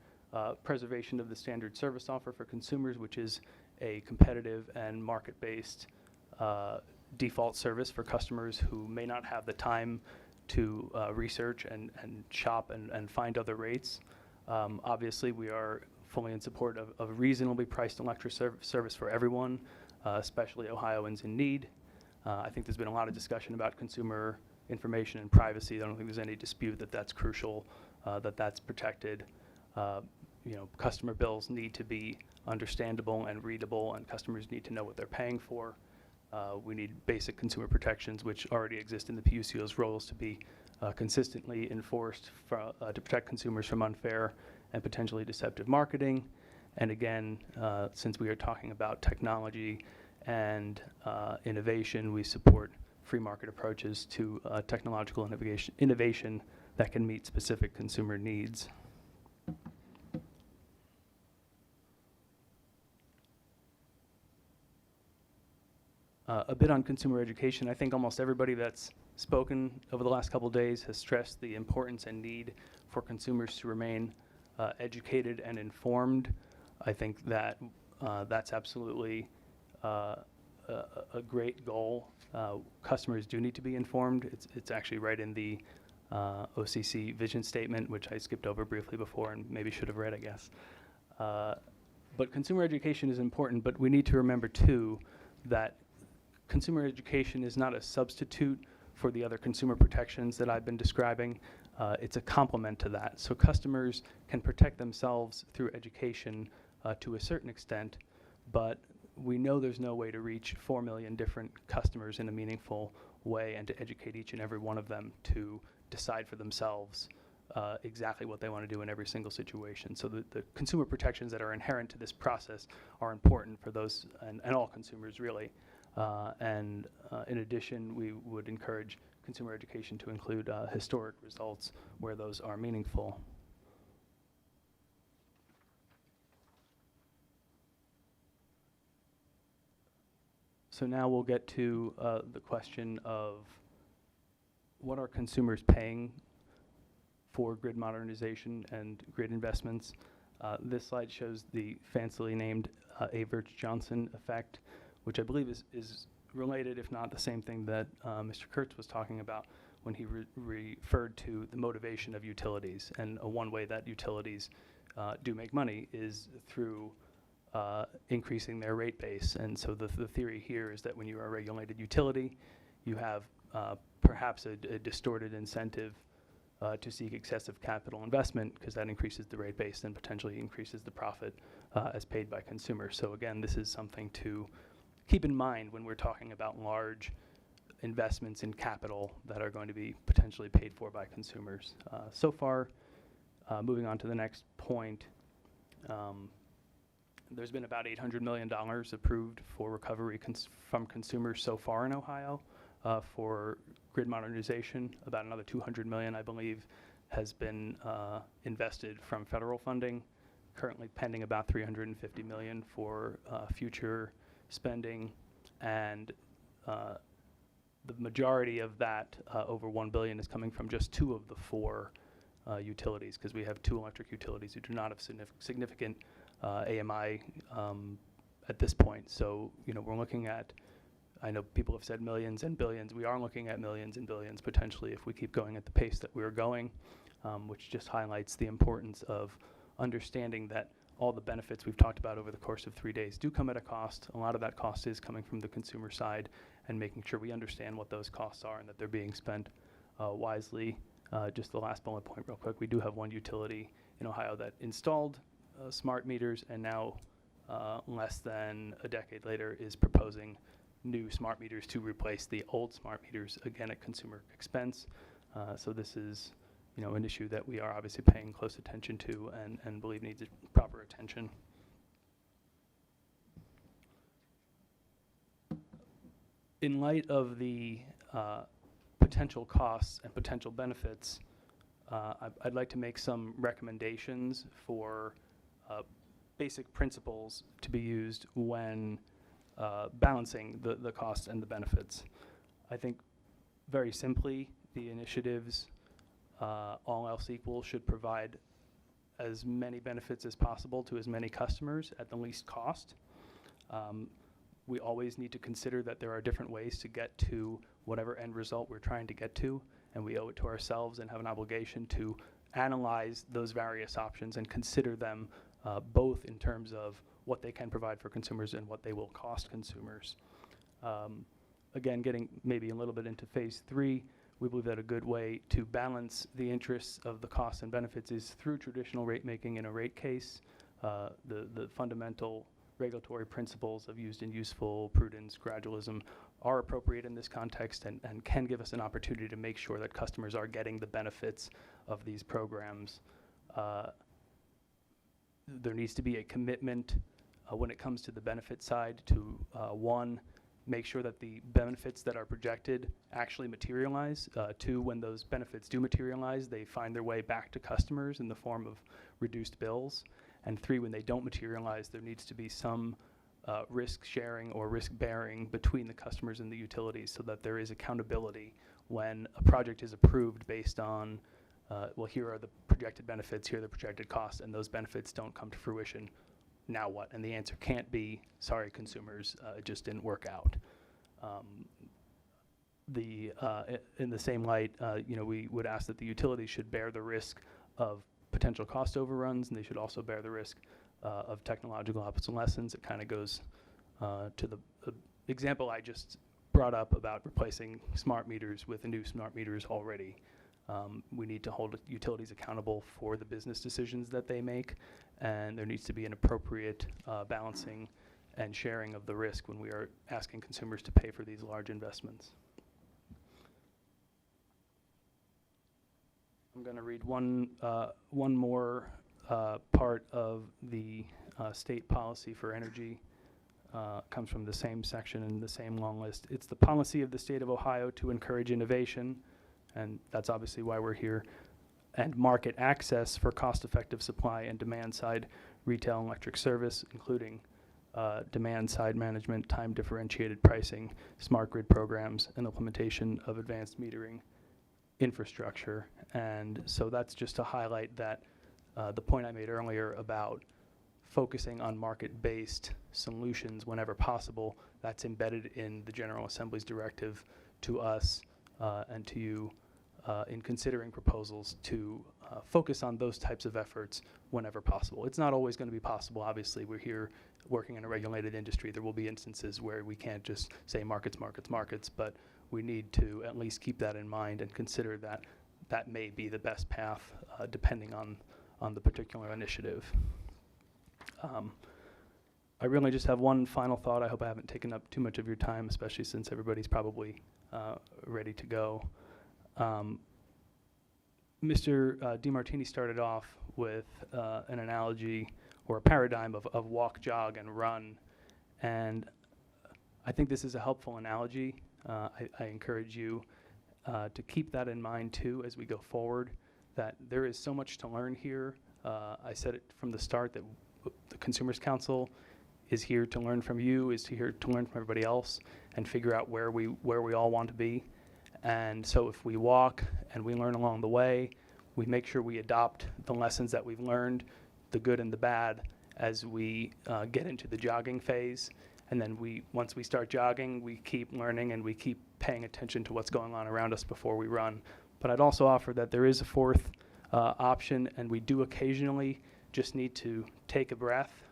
preservation of the standard service offer for consumers, which is a competitive and market-based default service for customers who may not have the time to research and shop and find other rates. Obviously, we are fully in support of reasonably priced electric service for everyone, especially Ohioans in need. I think there's been a lot of discussion about consumer information and privacy. I don't think there's any dispute that that's crucial, that that's protected. Customer bills need to be understandable and readable, and customers need to know what they're paying for. We need basic consumer protections, which already exist in the PUCO's roles, to be consistently enforced to protect consumers from unfair and potentially deceptive marketing. And again, since we are talking about technology and innovation, we support free market approaches to technological innovation that can meet specific consumer needs. A bit on consumer education. I think almost everybody that's spoken over the last couple of days has stressed the importance and need for consumers to remain educated and informed. I think that that's absolutely a great goal. Customers do need to be informed. It's actually right in the OCC vision statement, which I skipped over briefly before and maybe should have read, I guess. But consumer education is important, but we need to remember too that consumer education is not a substitute for the other consumer protections that I've been describing. It's a complement to that. So customers can protect themselves through education to a certain extent, but we know there's no way to reach 4 million different customers in a meaningful way and to educate each and every one of them to decide for themselves exactly what they want to do in every single situation. So the consumer protections that are inherent to this process are important for those and all consumers, really. In addition, we would encourage consumer education to include historic results where those are meaningful. So now we'll get to the question of what are consumers paying for grid modernization and grid investments. This slide shows the fancily named Average-Johnson effect, which I believe is related, if not the same thing that Mr. Kurtz was talking about when he referred to the motivation of utilities. And one way that utilities do make money is through increasing their rate base. And so the theory here is that when you are a regulated utility, you have perhaps a distorted incentive to seek excessive capital investment, because that increases the rate base and potentially increases the profit as paid by consumers. So again, this is something to keep in mind when we're talking about large investments in capital that are going to be potentially paid for by consumers. So far, moving on to the next point, there's been about $800 million approved for recovery from consumers so far in Ohio for grid modernization. About another $200 million, I believe, has been invested from federal funding. Currently pending about $350 million for future spending, and the majority of that, over $1 billion, is coming from just 2 of the 4 utilities, because we have 2 electric utilities who do not have significant AMI at this point. So, we're looking at, I know people have said millions and billions. We are looking at millions and billions potentially if we keep going at the pace that we're going, which just highlights the importance of understanding that all the benefits we've talked about over the course of 3 days do come at a cost. A lot of that cost is coming from the consumer side, and making sure we understand what those costs are and that they're being spent wisely. Just the last bullet point real quick, we do have one utility in Ohio that installed smart meters, and now less than a decade later is proposing new smart meters to replace the old smart meters, again at consumer expense. So this is an issue that we are obviously paying close attention to and believe needs proper attention. In light of the potential costs and potential benefits, I'd like to make some recommendations for basic principles to be used when balancing the costs and the benefits. I think very simply, the initiatives, all else equal, should provide as many benefits as possible to as many customers at the least cost. We always need to consider that there are different ways to get to whatever end result we're trying to get to, and we owe it to ourselves and have an obligation to analyze those various options and consider them both in terms of what they can provide for consumers and what they will cost consumers. Again, getting maybe a little bit into phase 3, we believe that a good way to balance the interests of the costs and benefits is through traditional rate making in a rate case. The fundamental regulatory principles of used and useful, prudence, gradualism are appropriate in this context and can give us an opportunity to make sure that customers are getting the benefits of these programs. There needs to be a commitment when it comes to the benefit side to, one, make sure that the benefits that are projected actually materialize. 2, when those benefits do materialize, they find their way back to customers in the form of reduced bills. And 3, when they don't materialize, there needs to be some risk sharing or risk bearing between the customers and the utilities, so that there is accountability when a project is approved based on, well, here are the projected benefits, here are the projected costs, and those benefits don't come to fruition. Now what? And the answer can't be, sorry, consumers, it just didn't work out. In the same light, we would ask that the utilities should bear the risk of potential cost overruns, and they should also bear the risk of technological obsolescence. It kind of goes to the example I just brought up about replacing smart meters with new smart meters already. We need to hold utilities accountable for the business decisions that they make, and there needs to be an appropriate balancing and sharing of the risk when we are asking consumers to pay for these large investments. I'm going to read one more part of the state policy for energy. Comes from the same section in the same long list. It's the policy of the state of Ohio to encourage innovation, and that's obviously why we're here, and market access for cost-effective supply and demand-side retail electric service, including demand-side management, time-differentiated pricing, smart grid programs, and implementation of advanced metering infrastructure. And so that's just to highlight that the point I made earlier about focusing on market-based solutions whenever possible. That's embedded in the General Assembly's directive to us and to you in considering proposals to focus on those types of efforts whenever possible. It's not always going to be possible. Obviously, we're here working in a regulated industry. There will be instances where we can't just say markets, markets, markets, but we need to at least keep that in mind and consider that that may be the best path depending on the particular initiative. I really just have one final thought. I hope I haven't taken up too much of your time, especially since everybody's probably ready to go. Mr. DiMartini started off with an analogy or a paradigm of walk, jog, and run. And I think this is a helpful analogy. I encourage you to keep that in mind too as we go forward, that there is so much to learn here. I said it from the start that the Consumers Council is here to learn from you, is here to learn from everybody else and figure out where we all want to be. And so if we walk and we learn along the way, we make sure we adopt the lessons that we've learned, the good and the bad, as we get into the jogging phase. And then once we start jogging, we keep learning and we keep paying attention to what's going on around us before we run. But I'd also offer that there is a fourth option, and we do occasionally just need to take a breath,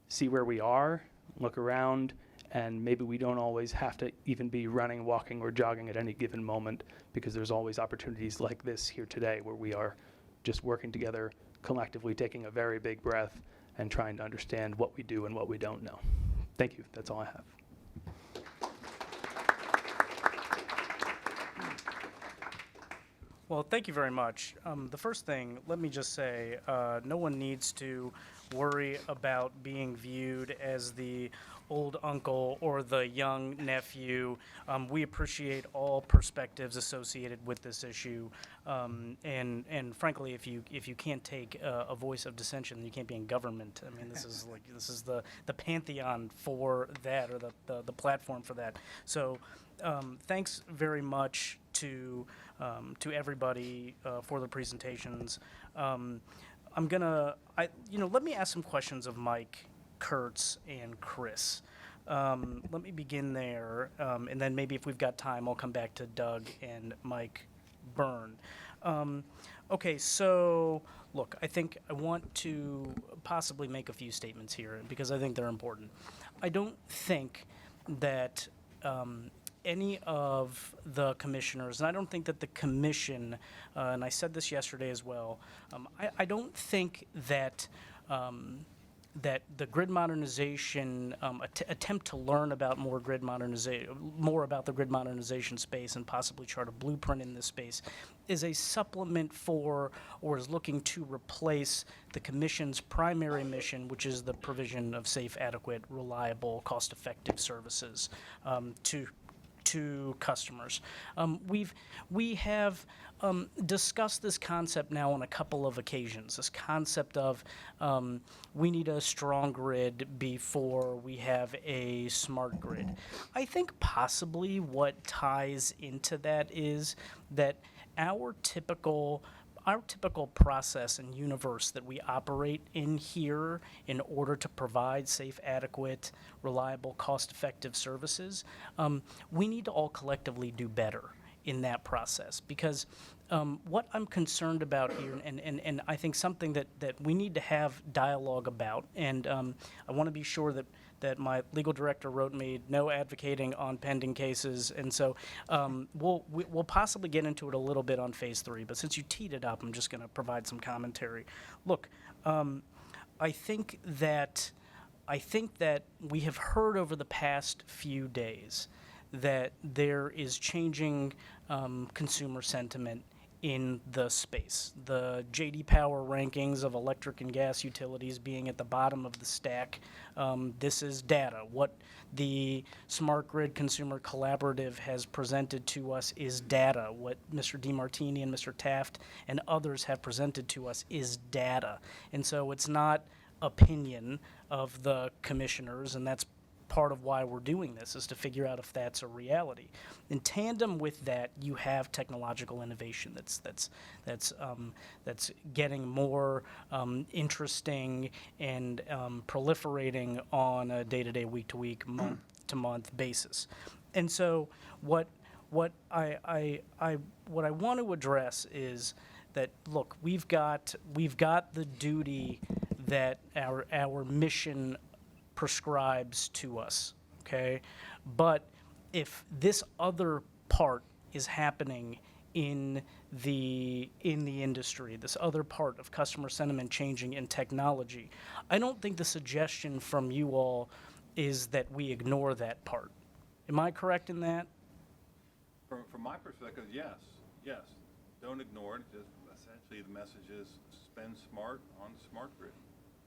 see where we are, look around, and maybe we don't always have to even be running, walking, or jogging at any given moment, because there's always opportunities like this here today where we are just working together collectively, taking a very big breath and trying to understand what we do and what we don't know. Thank you. That's all I have. Well, thank you very much. The first thing, let me just say, no one needs to worry about being viewed as the old uncle or the young nephew. We appreciate all perspectives associated with this issue, and frankly, if you can't take a voice of dissension, you can't be in government. I mean, this is the pantheon for that, or the platform for that. So, thanks very much to everybody for the presentations. Let me ask some questions of Mike, Kurtz, and Chris. Let me begin there, and then maybe if we've got time, I'll come back to Doug and Mike Beirne. Okay, so look, I think I want to possibly make a few statements here because I think they're important. I don't think that any of the commissioners, and I don't think that the commission, and I said this yesterday as well, I don't think that that the grid modernization attempt to learn about more about the grid modernization space and possibly chart a blueprint in this space is a supplement for or is looking to replace the Commission's primary mission, which is the provision of safe, adequate, reliable, cost-effective services to customers. We have discussed this concept now on a couple of occasions, this concept of we need a strong grid before we have a smart grid. I think possibly what ties into that is that our typical process and universe that we operate in here in order to provide safe, adequate, reliable, cost-effective services, we need to all collectively do better in that process. Because what I'm concerned about here, and I think something that we need to have dialogue about, and I want to be sure that my legal director wrote me no advocating on pending cases, and so we'll possibly get into it a little bit on phase 3, but since you teed it up, I'm just going to provide some commentary. Look, I think that we have heard over the past few days that there is changing consumer sentiment in the space. The J.D. Power rankings of electric and gas utilities being at the bottom of the stack. This is data. What the Smart Grid Consumer Collaborative has presented to us is data. What Mr. DiMartini and Mr. Taft and others have presented to us is data. And so it's not opinion of the commissioners, and that's part of why we're doing this, is to figure out if that's a reality. In tandem with that, you have technological innovation that's getting more interesting and proliferating on a day-to-day, week-to-week, month-to-month basis. And so what I want to address is that, look, we've got the duty that our mission prescribes to us, okay? But if this other part is happening in the industry, this other part of customer sentiment changing in technology, I don't think the suggestion from you all is that we ignore that part. Am I correct in that? From my perspective, yes. Don't ignore it. Just essentially the message is spend smart on the smart grid.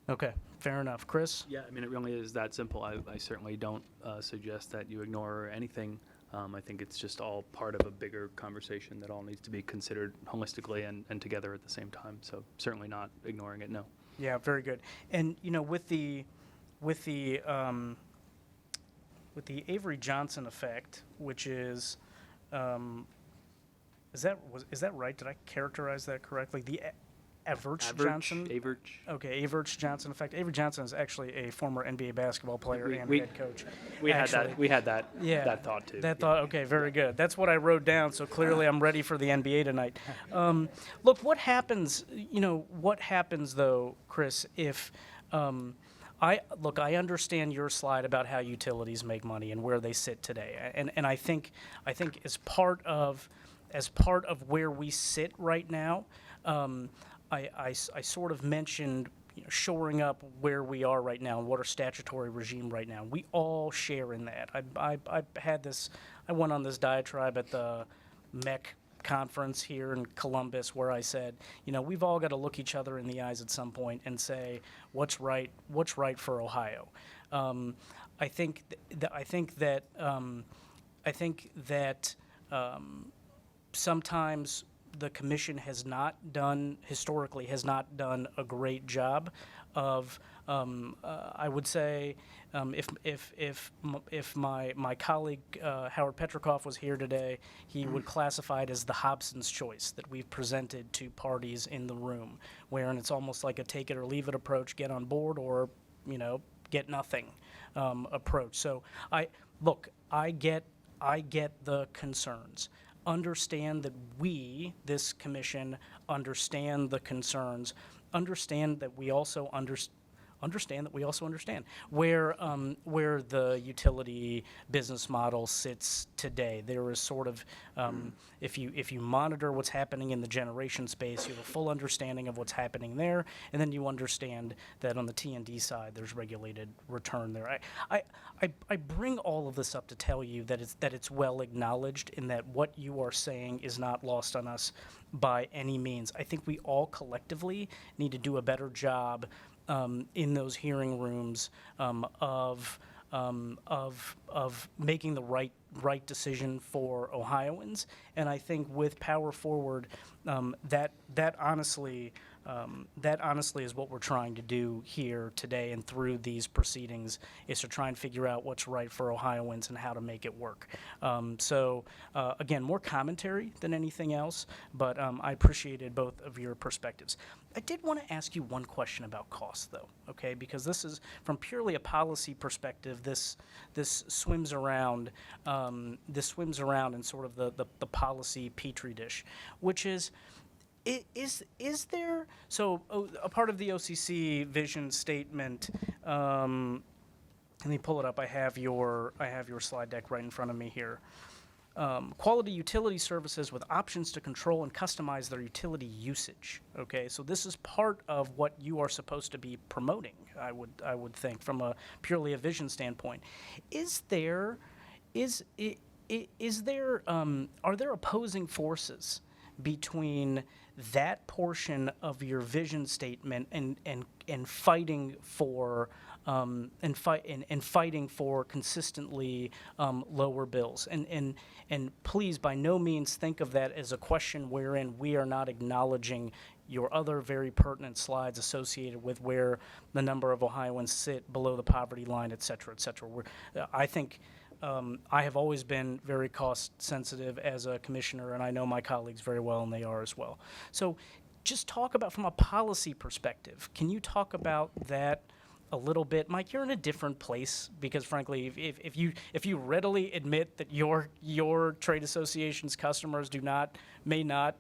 Okay, fair enough. Chris? Yeah, I mean, it really is that simple. I certainly don't suggest that you ignore anything. I think it's just all part of a bigger conversation that all needs to be considered holistically and together at the same time. So certainly not ignoring it, no. Yeah, very good. And with the Avery Johnson effect, which is that right? Did I characterize that correctly? The Average Johnson? Okay, Average Johnson effect. Avery Johnson is actually a former NBA basketball player and head coach. We had that thought too. Okay, very good. That's what I wrote down, so clearly I'm ready for the NBA tonight. Look, what happens though, Chris, if I understand your slide about how utilities make money and where they sit today, and I think as part of where we sit right now, I sort of mentioned shoring up where we are right now and what our statutory regime right now. We all share in that. I went on this diatribe at the MEC conference here in Columbus where I said, we've all got to look each other in the eyes at some point and say what's right for Ohio. I think that sometimes the commission historically has not done a great job of, I would say, if my colleague Howard Petrikoff was here today, he would classify it as the Hobson's choice that we've presented to parties in the room, wherein it's almost like a take it or leave it approach, get on board or, get nothing approach. So I get the concerns. Understand that we, this commission, understand the concerns. Understand that we also understand where the utility business model sits today. There is sort of if you monitor what's happening in the generation space, you have a full understanding of what's happening there, and then you understand that on the T&D side, there's regulated return there. I bring all of this up to tell you that it's well acknowledged, and that what you are saying is not lost on us by any means. I think we all collectively need to do a better job in those hearing rooms of making the right decision for Ohioans, and I think with Power Forward, that honestly is what we're trying to do here today and through these proceedings, is to try and figure out what's right for Ohioans and how to make it work. Again, more commentary than anything else, but I appreciated both of your perspectives. I did want to ask you one question about costs, though, okay? Because this is, from purely a policy perspective, this swims around in sort of the policy petri dish, which is there, so a part of the OCC vision statement, let me pull it up. I have your slide deck right in front of me here. Quality utility services with options to control and customize their utility usage. Okay, so this is part of what you are supposed to be promoting, I would think, from a purely a vision standpoint. Are there opposing forces between that portion of your vision statement and fighting for fighting for consistently lower bills? And please, by no means think of that as a question wherein we are not acknowledging your other very pertinent slides associated with where the number of Ohioans sit below the poverty line, et cetera, et cetera. I think I have always been very cost sensitive as a commissioner, and I know my colleagues very well, and they are as well. So just talk about, from a policy perspective, can you talk about that a little bit? Mike, you're in a different place because, frankly, if you readily admit that your trade association's customers may not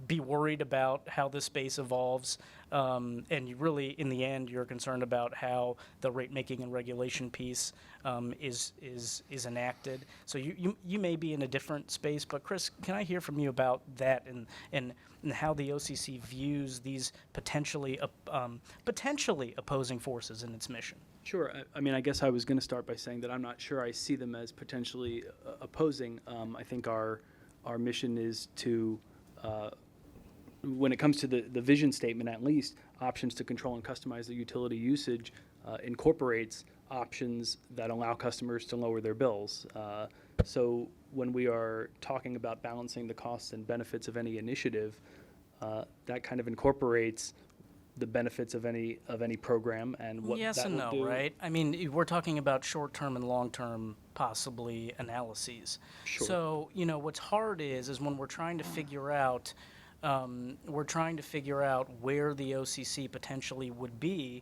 be worried about how this space evolves, and you really, in the end, you're concerned about how the rate making and regulation piece is enacted. So you may be in a different space, but Chris, can I hear from you about that and how the OCC views these potentially opposing forces in its mission? Sure. I mean, I guess I was going to start by saying that I'm not sure I see them as potentially opposing. I think our mission is to, when it comes to the vision statement at least, options to control and customize the utility usage incorporates options that allow customers to lower their bills. So when we are talking about balancing the costs and benefits of any initiative, that kind of incorporates the benefits of any program and what yes that and will no, do. right? I mean, we're talking about short-term and long-term, possibly, analyses. Sure. So, what's hard is when we're trying to figure out, where the OCC potentially would be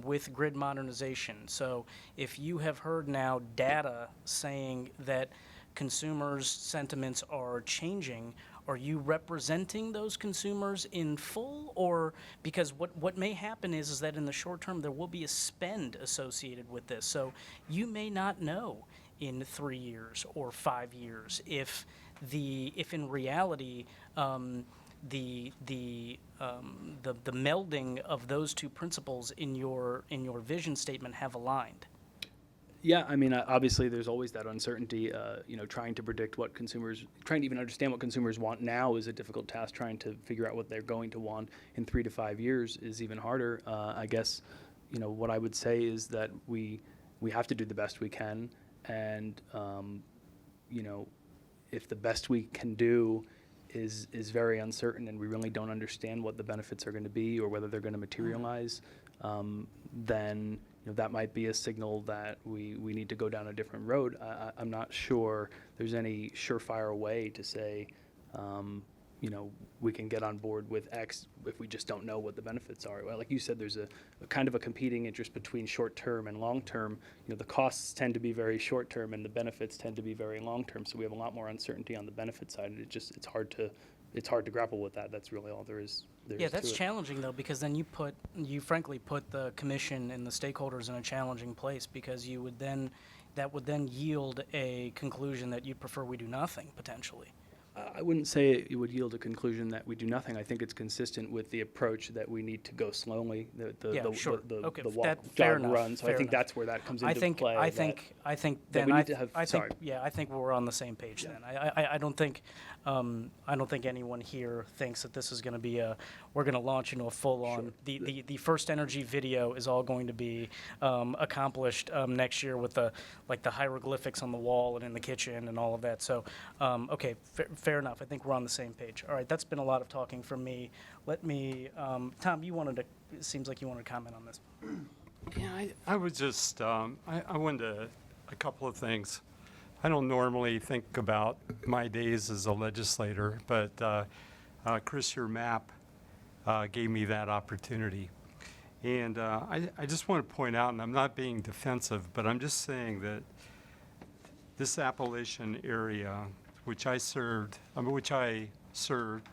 with grid modernization. So, if you have heard now data saying that consumers' sentiments are changing, are you representing those consumers in full? Or because what may happen is that in the short term there will be a spend associated with this. So you may not know in 3 years or 5 years if in reality the melding of those two principles in your vision statement have aligned. Yeah, I mean, obviously, there's always that uncertainty. Trying to predict trying to even understand what consumers want now is a difficult task. Trying to figure out what they're going to want in 3 to 5 years is even harder. I guess, what I would say is that we have to do the best we can, and if the best we can do is very uncertain and we really don't understand what the benefits are going to be or whether they're going to materialize, then that might be a signal that we need to go down a different road. I'm not sure there's any surefire way to say, we can get on board with X if we just don't know what the benefits are. Well, like you said, there's a kind of a competing interest between short-term and long-term. The costs tend to be very short-term and the benefits tend to be very long-term. So we have a lot more uncertainty on the benefit side. And it's hard to grapple with that. That's really all there is. Yeah, that's challenging though, because then you frankly put the commission and the stakeholders in a challenging place, because that would then yield a conclusion that you'd prefer we do nothing potentially. I wouldn't say it would yield a conclusion that we do nothing. I think it's consistent with the approach that we need to go slowly. The walk, jog, run. So I think that's where that comes into play. I think we're on the same page then. I don't think anyone here thinks that this is going to be we're going to launch into a full-on. Sure. The first energy video is all going to be accomplished next year with the hieroglyphics on the wall and in the kitchen and all of that. So okay. Fair enough. I think we're on the same page. All right, that's been a lot of talking from me. Let me, Tom, it seems like you wanted to comment on this. Yeah, I was just, I wanted a couple of things. I don't normally think about my days as a legislator, but Chris, your map gave me that opportunity. And I just want to point out, and I'm not being defensive, but I'm just saying that this Appalachian area, which I served,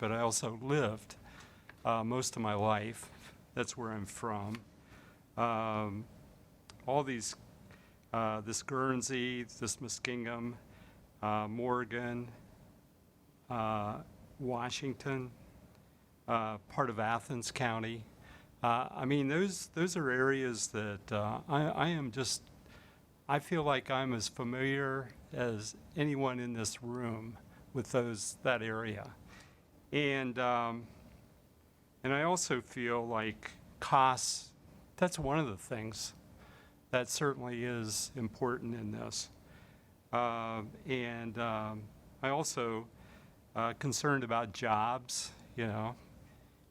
but I also lived most of my life. That's where I'm from. All these, this Guernsey, this Muskingum, Morgan, Washington, part of Athens County. I mean, those are areas that I feel like I'm as familiar as anyone in this room with that area. And I also feel like costs, that's one of the things that certainly is important in this. I also concerned about jobs. you know.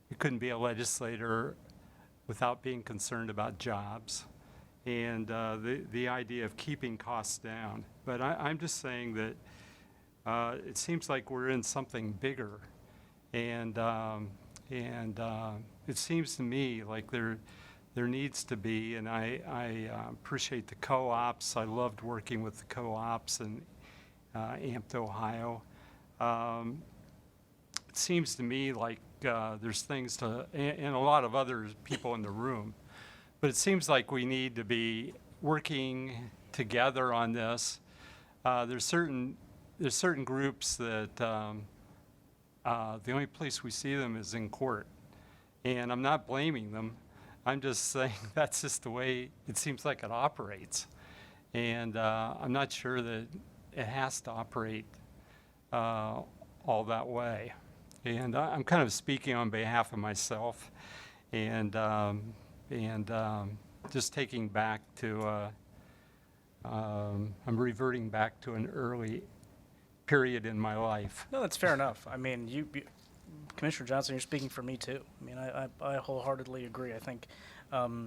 You couldn't be a legislator without being concerned about jobs and the idea of keeping costs down. But I'm just saying that it seems like we're in something bigger, and it seems to me like there needs to be, and I appreciate the co-ops. I loved working with the co-ops in Amped, Ohio. It seems to me like there's things to, and a lot of other people in the room, but it seems like we need to be working together on this. There's certain groups that the only place we see them is in court, and I'm not blaming them. I'm just saying that's just the way it seems like it operates, and I'm not sure that it has to operate all that way. And I'm kind of speaking on behalf of myself, and just taking back to, I'm reverting back to an early period in my life. No, that's fair enough. I mean, Commissioner Johnson, you're speaking for me too. I mean, I wholeheartedly agree. I think, and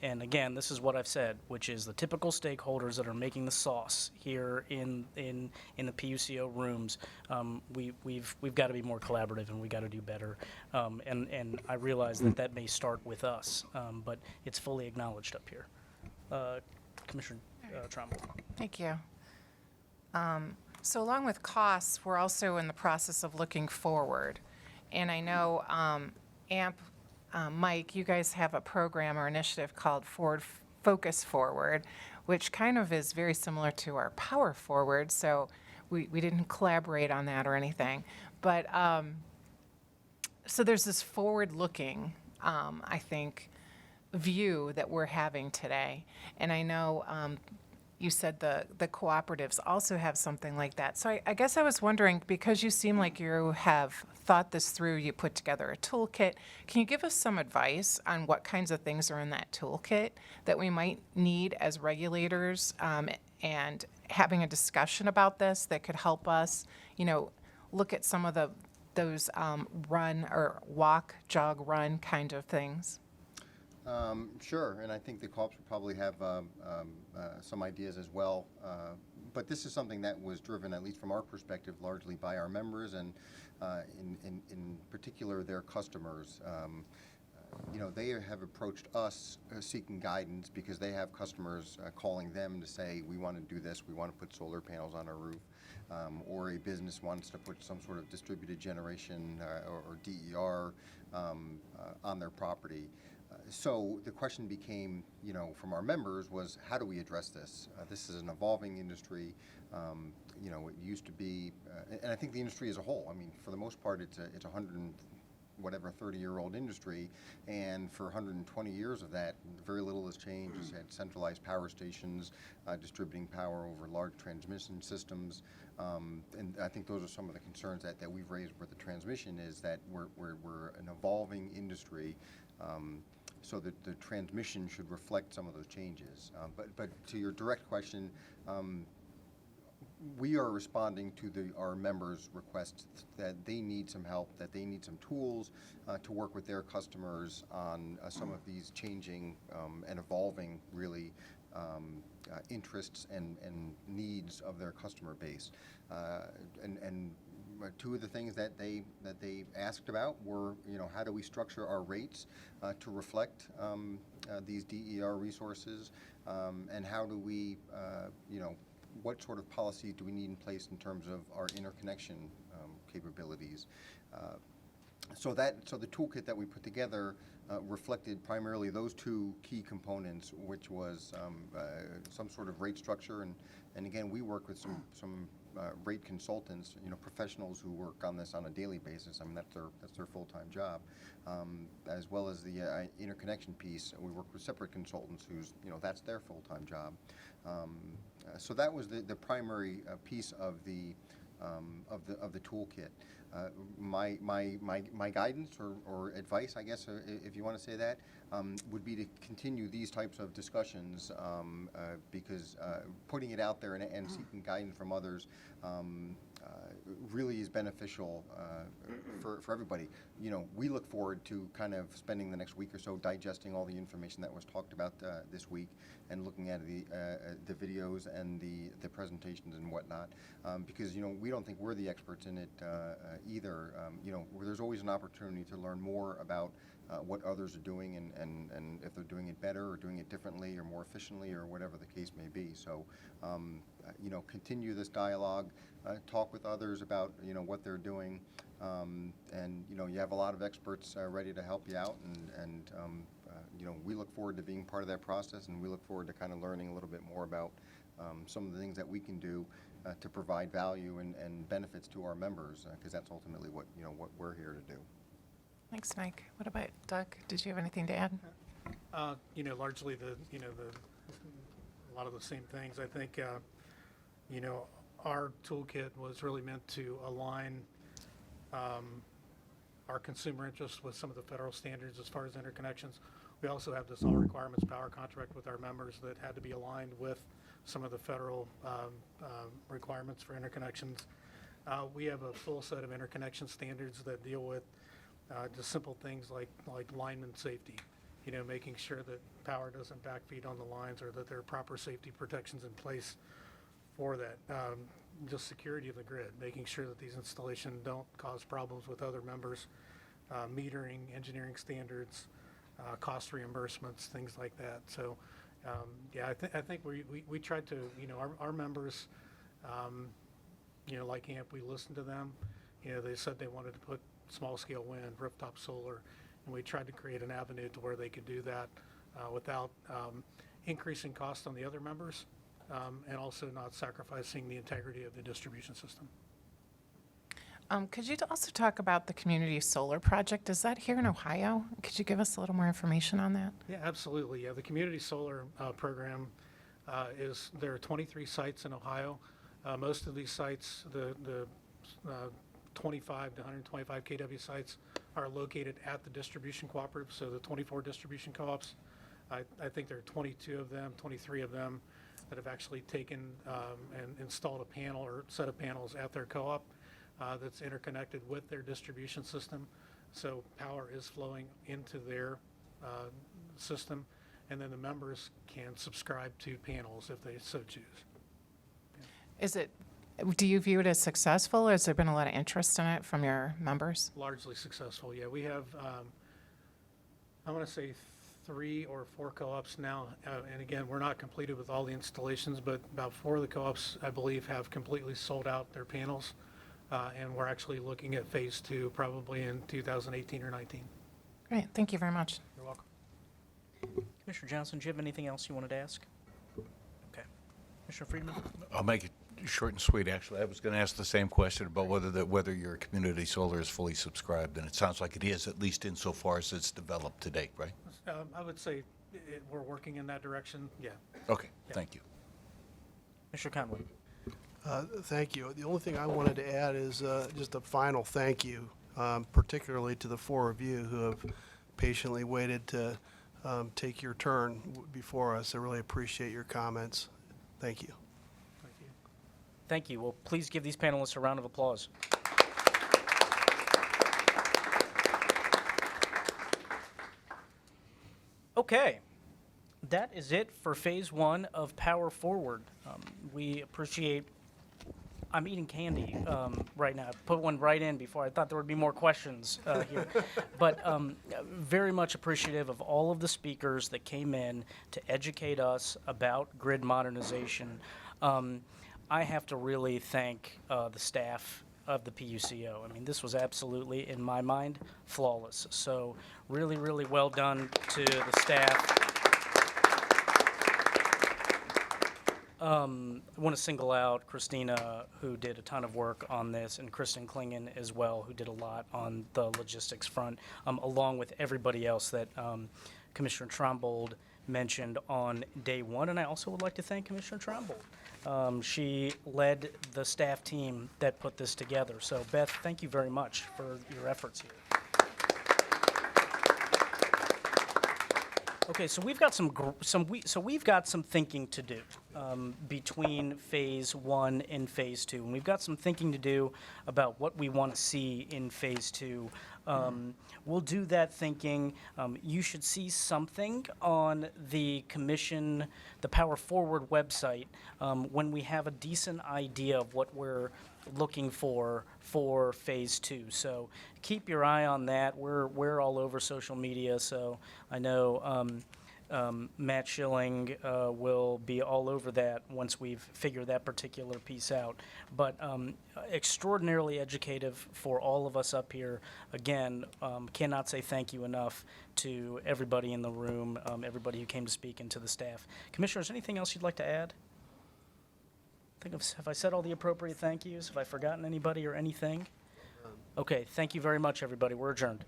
again, this is what I've said, which is the typical stakeholders that are making the sauce here in the PUCO rooms. We've got to be more collaborative, and we got to do better. And I realize that may start with us, but it's fully acknowledged up here. Commissioner Tromble. Thank you. So along with costs, we're also in the process of looking forward. And I know, Mike, you guys have a program or initiative called Focus Forward, which kind of is very similar to our Power Forward. So we didn't collaborate on that or anything. But so there's this forward-looking, I think, view that we're having today. And I know you said the cooperatives also have something like that. So I guess I was wondering, because you seem like you have thought this through, you put together a toolkit, can you give us some advice on what kinds of things are in that toolkit that we might need as regulators, and having a discussion about this that could help us, look at some of those run or walk, jog, run kind of things? Sure, and I think the co-ops would probably have some ideas as well. But this is something that was driven, at least from our perspective, largely by our members and in particular their customers. They have approached us seeking guidance because they have customers calling them to say, we want to do this, we want to put solar panels on our roof, or a business wants to put some sort of distributed generation or DER on their property. So the question became, from our members was, how do we address this? This is an evolving industry. It used to be, and I think the industry as a whole, I mean, for the most part, it's a 30-year-old industry, and for 120 years of that, very little has changed. It's had centralized power stations distributing power over large transmission systems, and I think those are some of the concerns that we've raised with the transmission, is that we're an evolving industry. So that the transmission should reflect some of those changes. But to your direct question, we are responding to our members' requests that they need some help, that they need some tools to work with their customers on some of these changing and evolving, really, interests and needs of their customer base. And two of the things that they asked about were, how do we structure our rates to reflect these DER resources, and how do we, what sort of policy do we need in place in terms of our interconnection capabilities? So the toolkit that we put together reflected primarily those two key components, which was some sort of rate structure, and again, we work with some rate consultants, professionals who work on this on a daily basis. I mean, that's their full-time job, as well as the interconnection piece. We work with separate consultants who's, that's their full-time job. So that was the primary piece of the toolkit. My guidance or advice, I guess, if you want to say that, would be to continue these types of discussions, because putting it out there and seeking guidance from others really is beneficial for everybody. You know, we look forward to kind of spending the next week or so digesting all the information that was talked about this week and looking at the videos and the presentations and whatnot, because, you know, we don't think we're the experts in it either. You know, there's always an opportunity to learn more about what others are doing and if they're doing it better or doing it differently or more efficiently or whatever the case may be. So, you know, continue this dialogue, talk with others about, you know, what they're doing, and, you know, you have a lot of experts ready to help you out, and you know, we look forward to being part of that process, and we look forward to kind of learning a little bit more about some of the things that we can do to provide value and benefits to our members, because that's ultimately what, you know, what we're here to do. Thanks, Mike. What about Doug? Did you have anything to add? You know, largely a lot of the same things. I think, you know, our toolkit was really meant to align our consumer interests with some of the federal standards as far as interconnections. We also have this all requirements power contract with our members that had to be aligned with some of the federal requirements for interconnections. We have a full set of interconnection standards that deal with just simple things like lineman safety, you know, making sure that power doesn't backfeed on the lines or that there are proper safety protections in place for that. Just security of the grid, making sure that these installations don't cause problems with other members, metering, engineering standards, cost reimbursements, things like that. So, yeah, I think we tried to, you know, our members, you know, like AMP, we listened to them. You know, they said they wanted to put small scale wind, rooftop solar, and we tried to create an avenue to where they could do that without increasing cost on the other members, and also not sacrificing the integrity of the distribution system. Could you also talk about the community solar project? Is that here in Ohio? Could you give us a little more information on that? Yeah, absolutely. Yeah, the community solar program there are 23 sites in Ohio. Most of these sites, the 25 to 125 kW sites, are located at the distribution cooperative, so the 24 distribution co-ops. I think there are 22 of them, 23 of them that have actually taken and installed a panel or set of panels at their co-op that's interconnected with their distribution system. So power is flowing into their system, and then the members can subscribe to panels if they so choose. Do you view it as successful, or has there been a lot of interest in it from your members? Largely successful, yeah. We have, I want to say 3 or 4 co-ops now, and again, we're not completed with all the installations, but about 4 of the co-ops, I believe, have completely sold out their panels, and we're actually looking at phase 2 probably in 2018 or 19. Great, thank you very much. You're welcome. Commissioner Johnson, do you have anything else you wanted to ask? Okay. Commissioner Friedman? I'll make it short and sweet, actually. I was going to ask the same question about whether your community solar is fully subscribed, and it sounds like it is, at least insofar as it's developed to date, right? I would say we're working in that direction, yeah. Okay, thank you. Commissioner Conway? Thank you. The only thing I wanted to add is just a final thank you, particularly to the 4 of you who have patiently waited to take your turn before us. I really appreciate your comments. Thank you. Thank you. Thank you. Well, please give these panelists a round of applause. Okay. That is it for phase 1 of Power Forward. We appreciate. I'm eating candy right now. I put one right in before. I thought there would be more questions here. But very much appreciative of all of the speakers that came in to educate us about grid modernization. I have to really thank the staff of the PUCO. I mean, this was absolutely, in my mind, flawless. So really, really well done to the staff. I want to single out Christina, who did a ton of work on this, and Kristen Klingen as well, who did a lot on the logistics front, along with everybody else that Commissioner Trombold mentioned on day 1. And I also would like to thank Commissioner Trombold. She led the staff team that put this together. So, Beth, thank you very much for your efforts here. Okay, so we've got we've got some thinking to do between phase 1 and phase 2, and we've got some thinking to do about what we want to see in phase 2. We'll do that thinking. You should see something on the commission, the Power Forward website, when we have a decent idea of what we're looking for phase 2. So keep your eye on that. We're all over social media, so I know Matt Schilling will be all over that once we've figured that particular piece out. But extraordinarily educative for all of us up here. Again, cannot say thank you enough to everybody in the room, everybody who came to speak, and to the staff. Commissioners, anything else you'd like to add? Have I said all the appropriate thank yous? Have I forgotten anybody or anything? Okay, thank you very much, everybody. We're adjourned.